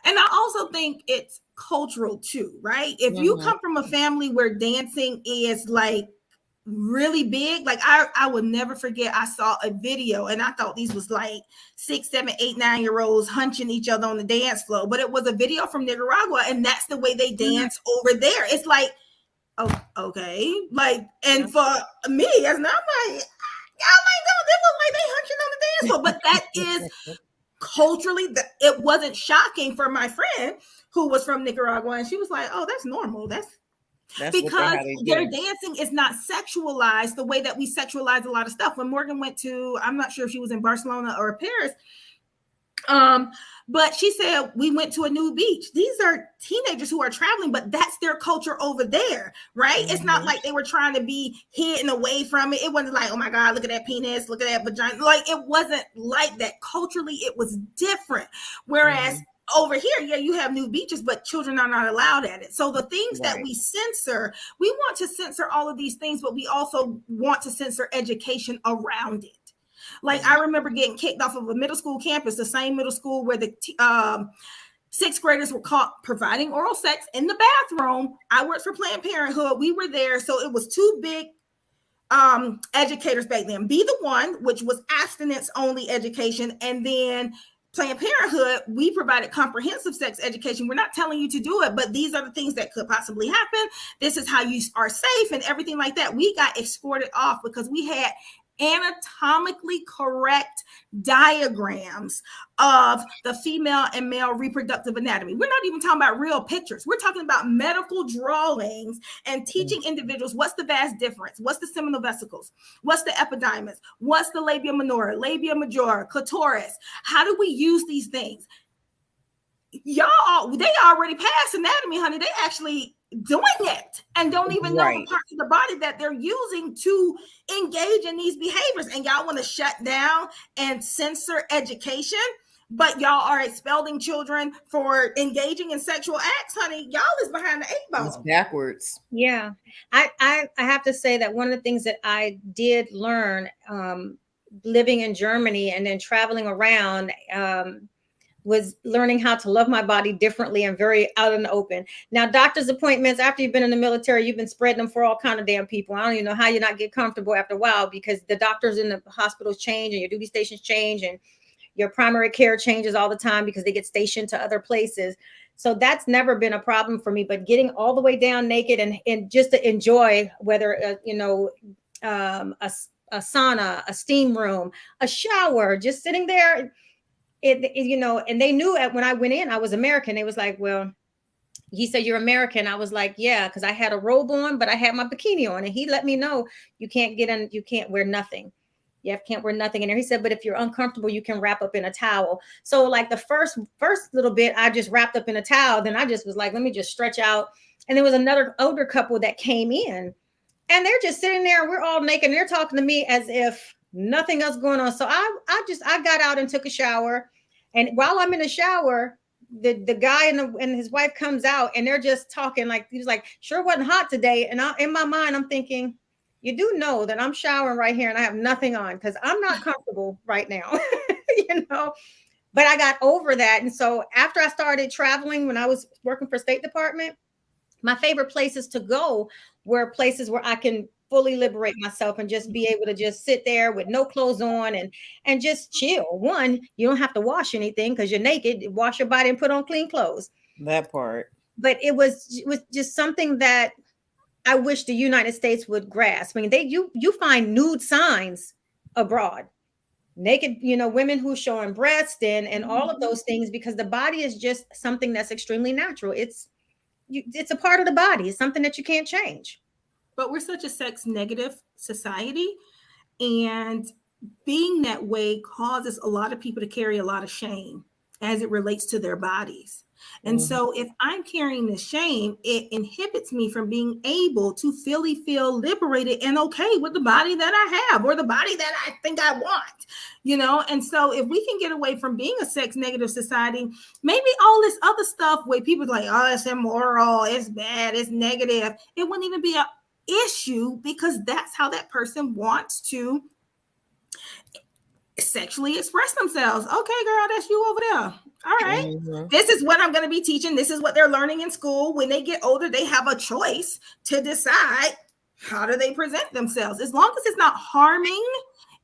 and I also think it's cultural too, right? If you come from a family where dancing is like really big, like I will never forget, I saw a video and I thought these was like 6, 7, 8, 9-year-olds hunching each other on the dance floor, but it was a video from Nicaragua, and that's the way they dance over there. It's like, oh, okay, like, and for me, as not like, y'all might know they look like they hunching on the dance floor, but that is culturally, it wasn't shocking for my friend who was from Nicaragua, and she was like, oh, that's normal. That's because their dancing is not sexualized the way that we sexualize a lot of stuff. When Morgan went to, I'm not sure if she was in Barcelona or Paris, but she said we went to a new beach. These are teenagers who are traveling, but that's their culture over there, right? It's not like they were trying to be hidden away from it. It wasn't like, oh my God, look at that penis, look at that vagina. Like, it wasn't like that. Culturally, it was different. Whereas over here, yeah, you have new beaches, but children are not allowed at it. So the things that we censor, we want to censor all of these things, but we also want to censor education around it. Like I remember getting kicked off of a middle school campus, the same middle school where the sixth graders were caught providing oral sex in the bathroom. I worked for Planned Parenthood. We were there. So it was two big educators back then. Be the One, which was abstinence only education, and then Planned Parenthood, we provided comprehensive sex education. We're not telling you to do it, but these are the things that could possibly happen. This is how you are safe and everything like that. We got escorted off because we had anatomically correct diagrams of the female and male reproductive anatomy. We're not even talking about real pictures. We're talking about medical drawings and teaching individuals what's the vas difference, what's the seminal vesicles, what's the epididymis, what's the labia minora, labia majora, clitoris. How do we use these things? Y'all, they already passed anatomy, honey. They actually doing it and don't even know the parts of the body that they're using to engage in these behaviors. And y'all want to shut down and censor education, but y'all are expelling children for engaging in sexual acts, honey. Y'all is behind the eight ball. It's backwards. Yeah. I have to say that one of the things that I did learn living in Germany and then traveling around was learning how to love my body differently and very out in the open. Now, doctor's appointments, after you've been in the military, you've been spreading them for all kind of damn people. I don't even know how you not get comfortable after a while, because the doctors in the hospitals change and your duty stations change and your primary care changes all the time because they get stationed to other places. So that's never been a problem for me, but getting all the way down naked and just to enjoy whether, a sauna, a steam room, a shower, just sitting there, and they knew when I went in, I was American. They was like, well, he said, you're American. I was like, yeah, because I had a robe on, but I had my bikini on. And he let me know you can't get in, you can't wear nothing. You can't wear nothing in there. He said, but if you're uncomfortable, you can wrap up in a towel. So like the first little bit, I just wrapped up in a towel. Then I just was like, let me just stretch out. And there was another older couple that came in and they're just sitting there. We're all naked. And they're talking to me as if nothing else going on. So I got out and took a shower. And while I'm in the shower, the guy and his wife comes out and they're just talking like, he was like, sure wasn't hot today. And in my mind, I'm thinking, you do know that I'm showering right here and I have nothing on because I'm not comfortable right now, but I got over that. And so after I started traveling, when I was working for State Department, my favorite places to go were places where I can fully liberate myself and just be able to just sit there with no clothes on and just chill. One, you don't have to wash anything because you're naked. Wash your body and put on clean clothes. That part. But it was just something that I wish the United States would grasp. I mean, you find nude signs abroad, naked, women who showing breast and all of those things, because the body is just something that's extremely natural. It's a part of the body. It's something that you can't change. But we're such a sex negative society, and being that way causes a lot of people to carry a lot of shame as it relates to their bodies. And so if I'm carrying the shame, it inhibits me from being able to feel liberated and okay with the body that I have or the body that I think I want, And so if we can get away from being a sex negative society, maybe all this other stuff where people are like, oh, it's immoral, it's bad, it's negative, it wouldn't even be an issue because that's how that person wants to sexually express themselves. Okay, girl, that's you over there. All right. This is what I'm going to be teaching. This is what they're learning in school. When they get older, they have a choice to decide how do they present themselves. As long as it's not harming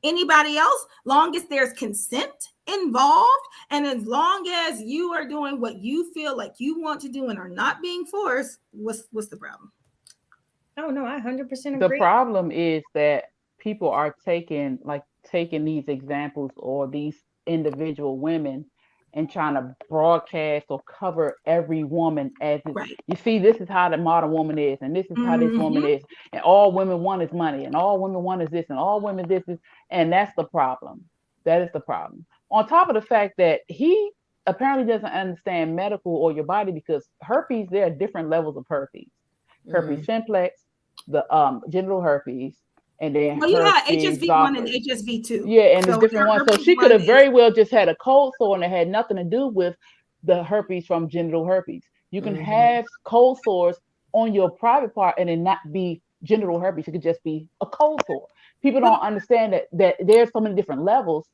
anybody else, long as there's consent involved, and as long as you are doing what you feel like you want to do and are not being forced, what's the problem? Oh, no, I 100% agree. The problem is that people are taking these examples or these individual women and trying to broadcast or cover every woman as you see, this is how the modern woman is, and this is how this woman is, and all women want is money, and all women want is this, and all women this is, and that's the problem. That is the problem. On top of the fact that he apparently doesn't understand medical or your body, because herpes, there are different levels of herpes. Herpes simplex, the genital herpes, and then HSV1 and HSV2. Yeah, and the different ones. So she could have very well just had a cold sore and it had nothing to do with the herpes from genital herpes. You can have cold sores on your private part and it not be genital herpes. It could just be a cold sore. people don't understand that there's so many different levels.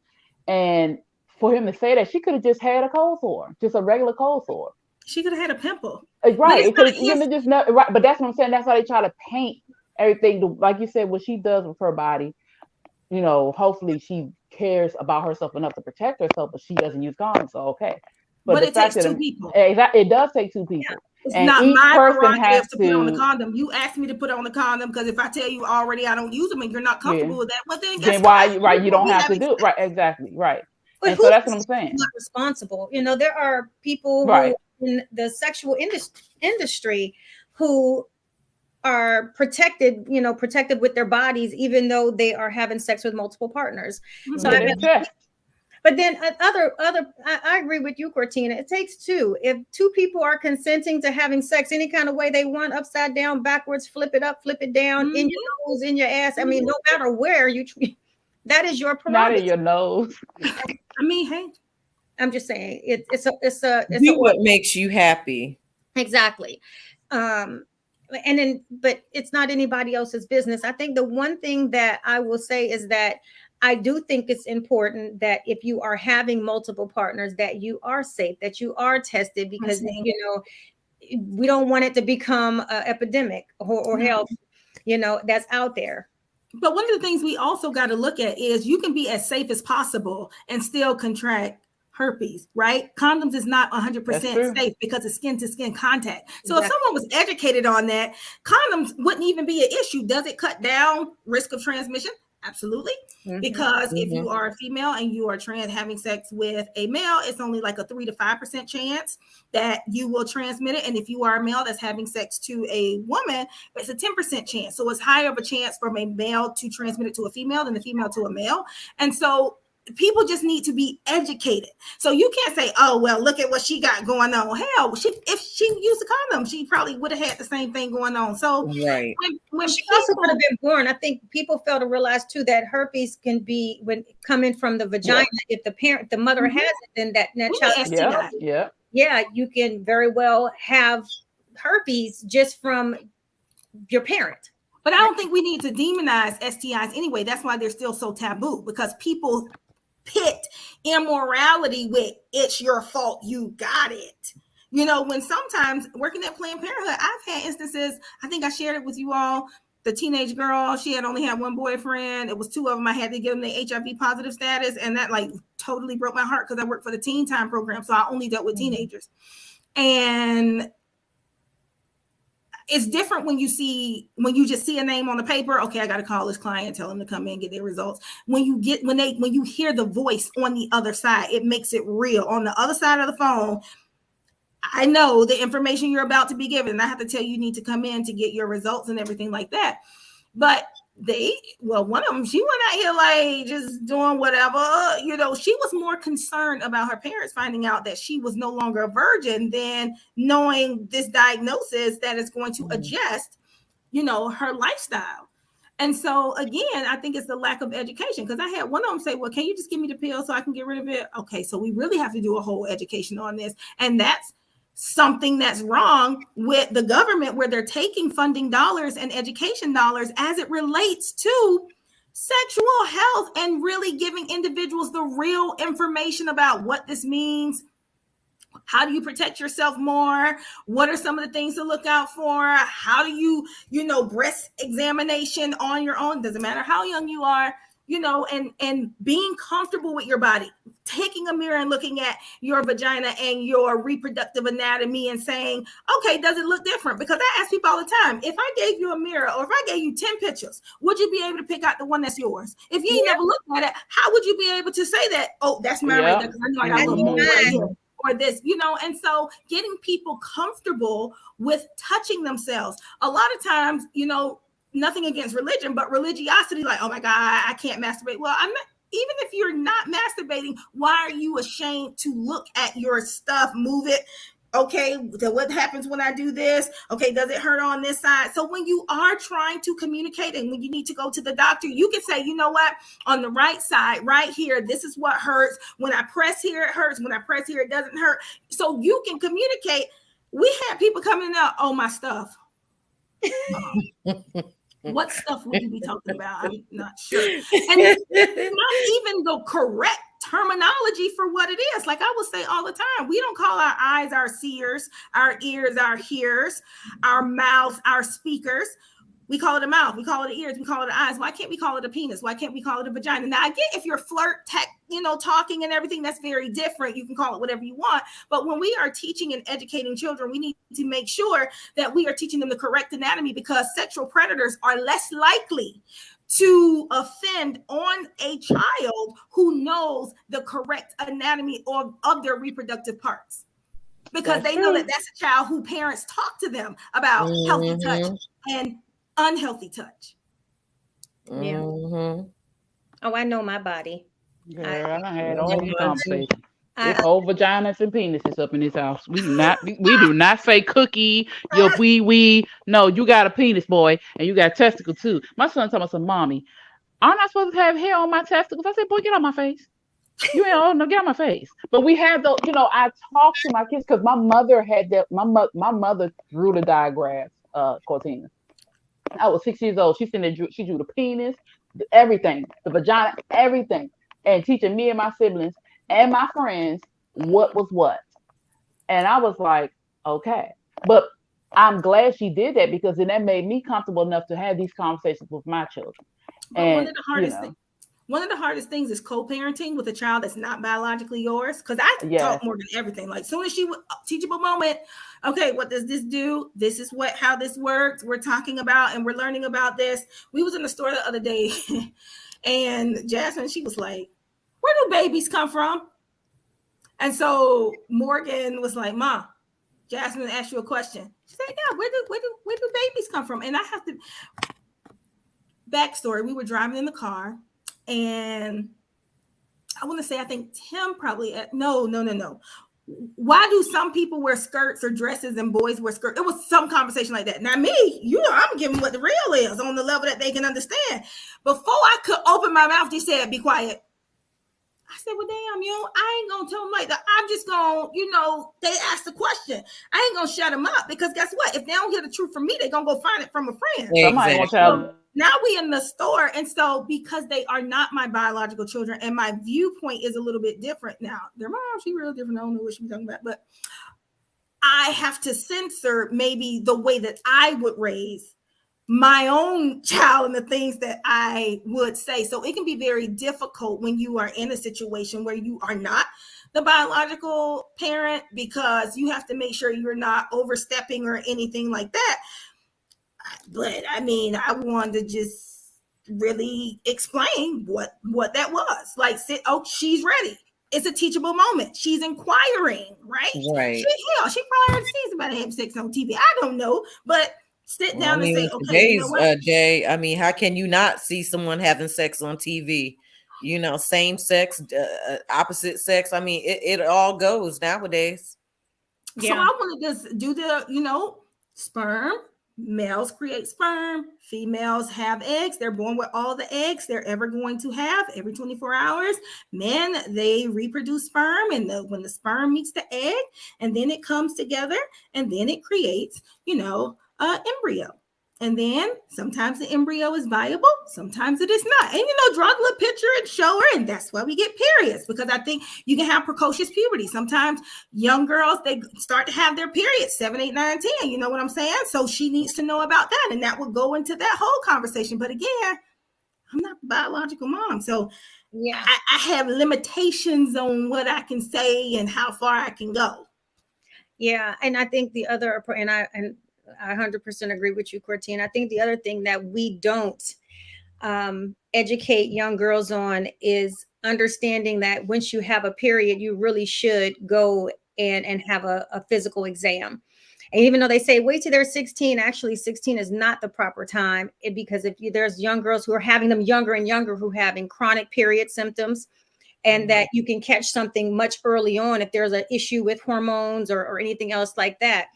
And for him to say that, she could have just had a cold sore, just a regular cold sore. She could have had a pimple. Right. It could have just not right. But that's what I'm saying. That's why they try to paint everything like you said, what she does with her body. Hopefully she cares about herself enough to protect herself, but she doesn't use condoms. So okay. But it takes two people. Exactly. It does take two people. Yeah. It's and not each my person prerogative to put on the condom. You asked me to put on the condom because if I tell you already I don't use them and you're not comfortable with that, well then why you don't have to do it. Right, exactly. Right. But and so that's what I'm saying. Not responsible. There are people who in the sexual industry who are protected with their bodies, even though they are having sex with multiple partners. So but then I agree with you, Cortina. It takes two. If two people are consenting to having sex any kind of way they want, upside down, backwards, flip it up, flip it down, in your nose, in your ass. I mean, no matter where you, that is your prerogative. Not in your nose. I mean, hey, I'm just saying it's what makes you happy. Exactly. But it's not anybody else's business. I think the one thing that I will say is that I do think it's important that if you are having multiple partners, that you are safe, that you are tested, because we don't want it to become an epidemic or health, that's out there. But one of the things we also got to look at is you can be as safe as possible and still contract herpes, right? Condoms is not 100% safe because it's skin to skin contact. So if someone was educated on that, condoms wouldn't even be an issue. Does it cut down risk of transmission? Absolutely. Because if you are a female and you are having sex with a male, it's only like a 3 to 5% chance that you will transmit it. And if you are a male that's having sex to a woman, it's a 10% chance. So it's higher of a chance from a male to transmit it to a female than a female to a male. And so people just need to be educated. So you can't say, oh, well, look at what she got going on. Hell, if she used a condom, she probably would have had the same thing going on. So when she also could have been born, I think people fail to realize too that herpes can be coming from the vagina. If the mother has it, then that child you can very well have herpes just from your parent. But I don't think we need to demonize STIs anyway. That's why they're still so taboo, because people pit immorality with it's your fault, you got it. When sometimes working at Planned Parenthood, I've had instances, I think I shared it with you all, the teenage girl, she had only had one boyfriend. It was two of them. I had to give them the HIV positive status. And that totally broke my heart because I worked for the teen time program. So I only dealt with teenagers. And it's different when you just see a name on the paper. Okay, I got to call this client, tell them to come in, get their results. When you hear the voice on the other side, it makes it real. On the other side of the phone, I know the information you're about to be given, and I have to tell you need to come in to get your results and everything like that. But one of them, she went out here just doing whatever, she was more concerned about her parents finding out that she was no longer a virgin than knowing this diagnosis that is going to adjust, her lifestyle. And so again, I think it's the lack of education, because I had one of them say, well, can you just give me the pill so I can get rid of it? Okay, so we really have to do a whole education on this. And that's something that's wrong with the government, where they're taking funding dollars and education dollars as it relates to sexual health and really giving individuals the real information about what this means. How do you protect yourself more? What are some of the things to look out for? How do you, breast examination on your own? Doesn't matter how young you are. And being comfortable with your body, taking a mirror and looking at your vagina and your reproductive anatomy and saying, okay, does it look different? Because I ask people all the time, if I gave you a mirror or if I gave you 10 pictures, would you be able to pick out the one that's yours? If you never looked at it, how would you be able to say that? Oh, that's mine right there, because I know I got a little more right here. Or this, and so getting people comfortable with touching themselves. A lot of times, nothing against religion, but religiosity, oh my God, I can't masturbate. Well, I'm not, even if you're not masturbating, why are you ashamed to look at your stuff, move it? Okay, what happens when I do this? Okay, does it hurt on this side? So when you are trying to communicate and when you need to go to the doctor, you can say, you know what, on the right side, right here, this is what hurts. When I press here, it hurts. When I press here, it doesn't hurt. So you can communicate. We had people coming out, oh, my stuff. What stuff would you be talking about? I'm not sure. And it's not even the correct terminology for what it is. Like I will say all the time, we don't call our eyes our seers, our ears our hearers, our mouths our speakers. We call it a mouth, we call it ears, we call it eyes. Why can't we call it a penis? Why can't we call it a vagina? Now I get if you're talking and everything, that's very different. You can call it whatever you want. But when we are teaching and educating children, we need to make sure that we are teaching them the correct anatomy, because sexual predators are less likely to offend on a child who knows the correct anatomy of their reproductive parts. Because they know that that's a child who parents talk to them about healthy touch and unhealthy touch. Yeah. Oh, I know my body. Girl, I had all these conversations. It's whole vaginas and penises up in this house. We do not say cookie, your wee. No, you got a penis, boy, and you got testicle too. My son told me, some mommy, aren't I supposed to have hair on my testicles? I said, boy, get on my face. You ain't old, no, get on my face. But we had those, I talk to my kids because my mother had that. My mother drew the diagrams, Cortina. I was 6 years old. She drew the penis, everything, the vagina, everything, and teaching me and my siblings and my friends what was what. And I was like, okay. But I'm glad she did that, because then that made me comfortable enough to have these conversations with my children. And one of the hardest things is co-parenting with a child that's not biologically yours. Because I taught more than everything. Like, soon as she would teachable moment, okay, what does this do? This is how this works. We're talking about and we're learning about this. We was in the store the other day, and Jasmine, she was like, where do babies come from? And so Morgan was like, Ma, Jasmine asked you a question. She said, yeah, where do babies come from? And I have to backstory. We were driving in the car, and I want to say, I think Tim probably no. Why do some people wear skirts or dresses and boys wear skirts? It was some conversation like that. Now me, I'm giving what the real is on the level that they can understand. Before I could open my mouth, they said, be quiet. I said, well, damn, I ain't gonna tell them like that. I'm just gonna, they asked the question. I ain't gonna shut them up, because guess what? If they don't hear the truth from me, they're gonna go find it from a friend. Exactly. So now we in the store. And so because they are not my biological children, and my viewpoint is a little bit different now. Their mom, she real different. I don't know what she's talking about, but I have to censor maybe the way that I would raise my own child and the things that I would say. So it can be very difficult when you are in a situation where you are not the biological parent, because you have to make sure you're not overstepping or anything like that. But I mean, I wanted to just really explain what that was. Like, she's ready. It's a teachable moment. She's inquiring, right? Right. She probably already sees somebody having sex on TV. I don't know, but sit down and say, okay, Jay, I mean, how can you not see someone having sex on TV? Same sex, opposite sex. I mean, it all goes nowadays. Yeah. So I want to just do the, sperm. Males create sperm. Females have eggs. They're born with all the eggs they're ever going to have every 24 hours. Men, they reproduce sperm, and when the sperm meets the egg, and then it comes together, and then it creates, embryo. And then sometimes the embryo is viable, sometimes it is not. And draw the little picture and show her, and that's why we get periods, because I think you can have precocious puberty. Sometimes young girls, they start to have their periods 7, 8, 9, 10. You know what I'm saying? So she needs to know about that, and that would go into that whole conversation. But again, I'm not the biological mom, so yeah, I have limitations on what I can say and how far I can go. Yeah, and I think the other, and I 100% agree with you, Cortina. I think the other thing that we don't educate young girls on is understanding that once you have a period, you really should go and have a physical exam. And even though they say wait till they're 16, actually 16 is not the proper time, because there's young girls who are having them younger and younger who are having chronic period symptoms, and that you can catch something much early on if there's an issue with hormones or anything else like that.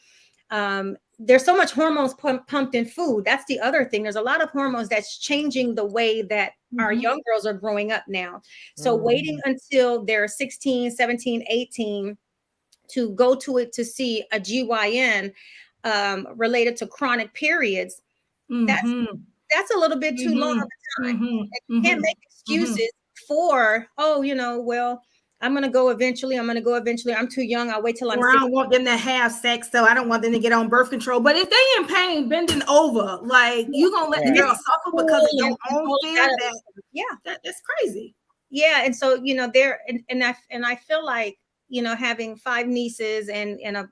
There's so much hormones pumped in food. That's the other thing. There's a lot of hormones that's changing the way that our young girls are growing up now. So waiting until they're 16, 17, 18 to go to it to see a GYN related to chronic periods, that's a little bit too long of a time. And you can't make excuses for, oh, well, I'm going to go eventually. I'm too young. I'll wait till I'm 60. I don't want them to have sex, so I don't want them to get on birth control. But if they in pain, bending over, like you gonna let the girl suffer because of your own fear? That's crazy. Yeah, and so there, and I feel like having 5 nieces and a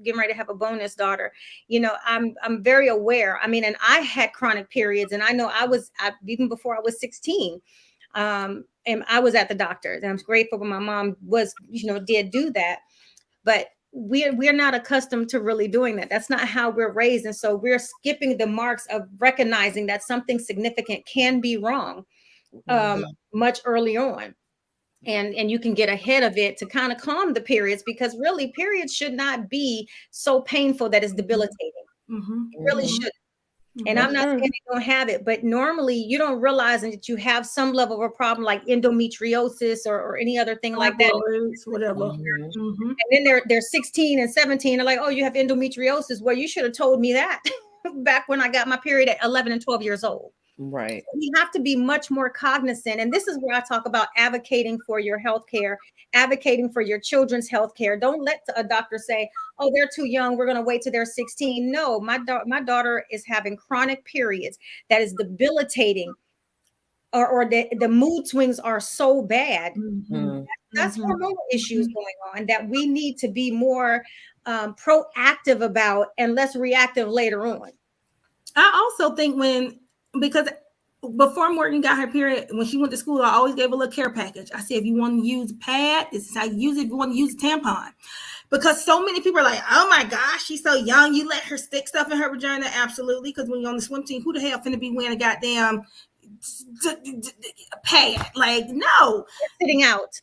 getting ready to have a bonus daughter, I'm very aware. I mean, and I had chronic periods, and I know even before I was 16. And I was at the doctor's, and I'm grateful when my mom was, did do that. But we're not accustomed to really doing that. That's not how we're raised. And so we're skipping the marks of recognizing that something significant can be wrong much early on. And you can get ahead of it to kind of calm the periods, because really periods should not be so painful that it's debilitating. It really shouldn't. And I'm not saying they don't have it, but normally you don't realize that you have some level of a problem like endometriosis or any other thing like that. Whatever. And then they're 16 and 17. They're like, oh, you have endometriosis. Well, you should have told me that back when I got my period at 11 and 12 years old. Right. So we have to be much more cognizant. And this is where I talk about advocating for your health care, advocating for your children's health care. Don't let a doctor say, oh, they're too young, we're going to wait till they're 16. No, my daughter is having chronic periods that is debilitating, or the mood swings are so bad. That's hormonal issues going on that we need to be more proactive about and less reactive later on. I also think because before Morgan got her period, when she went to school, I always gave a little care package. I said, if you want to use a pad, this is how you use it. If you want to use a tampon. Because so many people are like, oh my gosh, she's so young. You let her stick stuff in her vagina? Absolutely. Because when you're on the swim team, who the hell finna be wearing a goddamn pad? Like, no. Sitting out.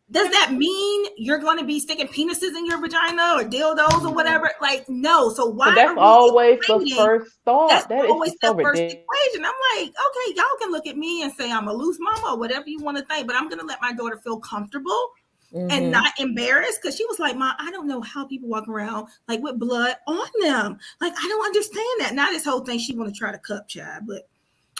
Does that mean you're going to be sticking penises in your vagina or dildos or whatever? Like, no. So why? But that's always the first thought. That's that always is so the first ridiculous. equation. I'm like, okay, y'all can look at me and say I'm a loose mama or whatever you want to think, but I'm going to let my daughter feel comfortable and not embarrassed, because she was like, Mom, I don't know how people walk around like with blood on them. Like, I don't understand that. Now this whole thing she want to try to cup, child, but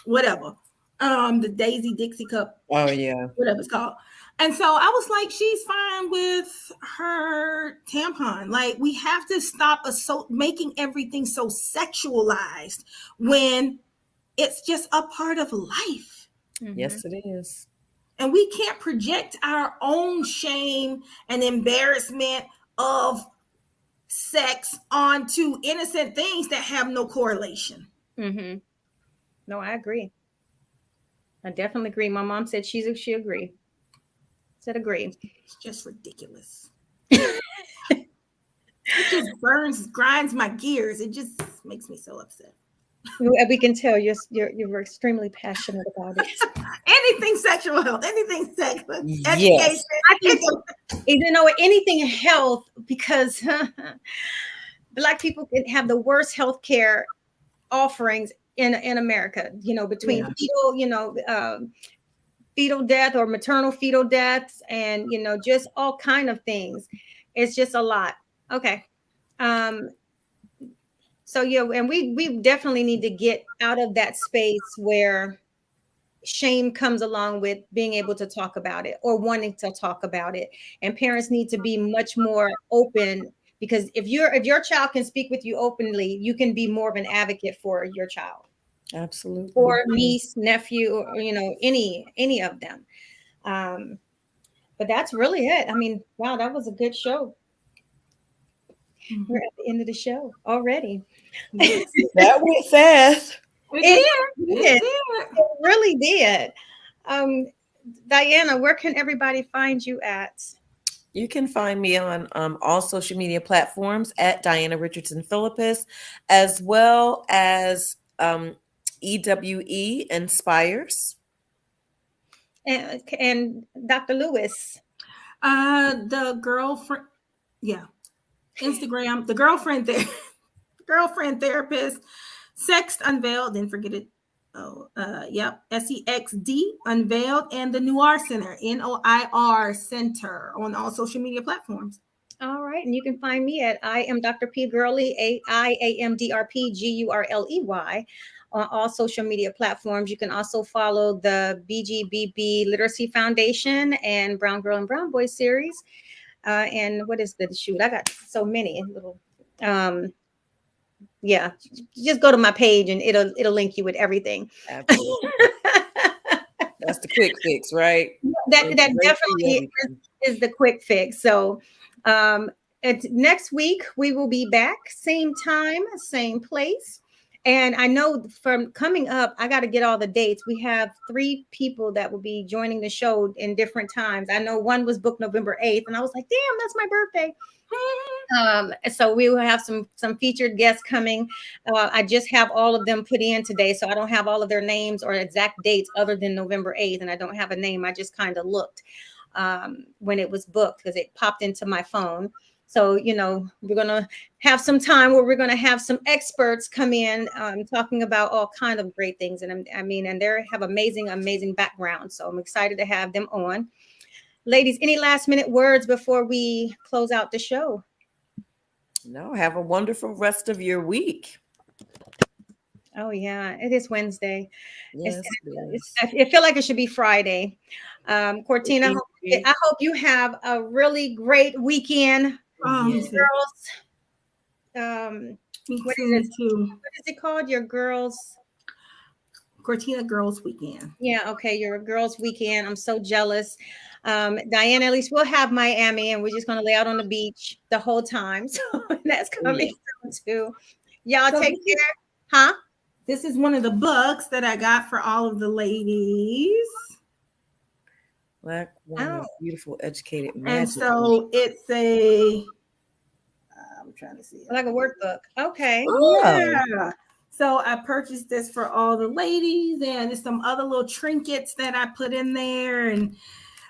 whatever. The Daisy Dixie cup. Oh yeah. Whatever it's called. And so I was like, she's fine with her tampon. Like, we have to stop making everything so sexualized when it's just a part of life. Yes, it is. And we can't project our own shame and embarrassment of sex onto innocent things that have no correlation. No, I agree. I definitely agree. My mom said she agreed. Said agree. It's just ridiculous. It just grinds my gears. It just makes me so upset. We can tell you're extremely passionate about it. Anything sexual health, anything sexual Yes. education. Anything health, because Black people can have the worst health care offerings in America. Between fetal death or maternal fetal deaths, and just all kind of things. It's just a lot. Okay. So and we definitely need to get out of that space where shame comes along with being able to talk about it or wanting to talk about it. And parents need to be much more open, because if your child can speak with you openly, you can be more of an advocate for your child. Absolutely. Or niece, nephew, or any of them. But that's really it. I mean, wow, that was a good show. We're at the end of the show already. That went fast. It really did. Diana, where can everybody find you at? You can find me on all social media platforms at Diana Richardson Philippus, as well as EWE Inspires. And Dr. Lewis. The girlfriend, Instagram, the girlfriend therapist, Sext Unveiled, didn't forget it. SEXD Unveiled, and the Noir Center, NOIR Center, on all social media platforms. All right. And you can find me at I am Dr. P Gurley, AIAMDRP GURLEY, on all social media platforms. You can also follow the BGBB Literacy Foundation and Brown Girl and Brown Boy series. And what is the shoot? I got so many little. Yeah, just go to my page and it'll link you with everything. Absolutely. That's the quick fix, right? That definitely is the quick fix. So next week we will be back, same time, same place. And I know from coming up, I got to get all the dates. We have 3 people that will be joining the show in different times. I know one was booked November 8th, and I was like, damn, that's my birthday. So we will have some featured guests coming. I just have all of them put in today, so I don't have all of their names or exact dates other than November 8th, and I don't have a name. I just kind of looked when it was booked because it popped into my phone. So, you know, we're going to have some time where we're going to have some experts come in talking about all kinds of great things. And and they have amazing background. So I'm excited to have them on. Ladies, any last minute words before we close out the show? No, have a wonderful rest of your week. Oh, yeah, it is Wednesday. Yes, I feel like it should be Friday. Cortina, I hope you have a really great weekend. Girls, what is it called? Your girls? Cortina Girls Weekend. Yeah, okay, your girls weekend. I'm so jealous. Diane, at least we'll have Miami and we're just going to lay out on the beach the whole time. So that's coming soon too. Y'all take care. Huh? This is one of the books that I got for all of the ladies. Black woman, beautiful, educated, magic. And so it's I'm trying to see it. Like a workbook. Okay. Yeah. So I purchased this for all the ladies, and there's some other little trinkets that I put in there. And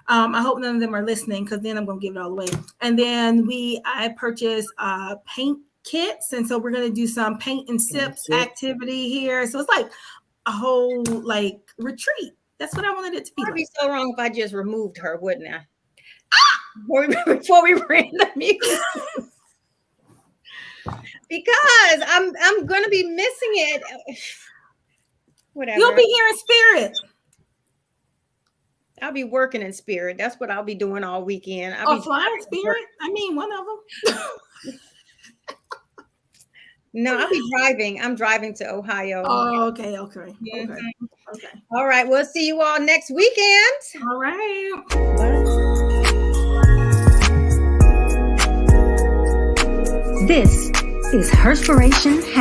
I hope none of them are listening because then I'm going to give it all away. And then I purchased paint kits. And so we're going to do some paint and sips activity here. So it's like a whole retreat. That's what I wanted it to be. It'd be so wrong if I just removed her, wouldn't I? Before we ran the music. Because I'm gonna be missing it. Whatever. You'll be here in spirit. I'll be working in spirit. That's what I'll be doing all weekend. Flying in spirit? I mean, one of them. No, I'll be driving. I'm driving to Ohio. Oh, okay. Mm-hmm. Okay. All right. We'll see you all next weekend. All right. This is Herspiration Happy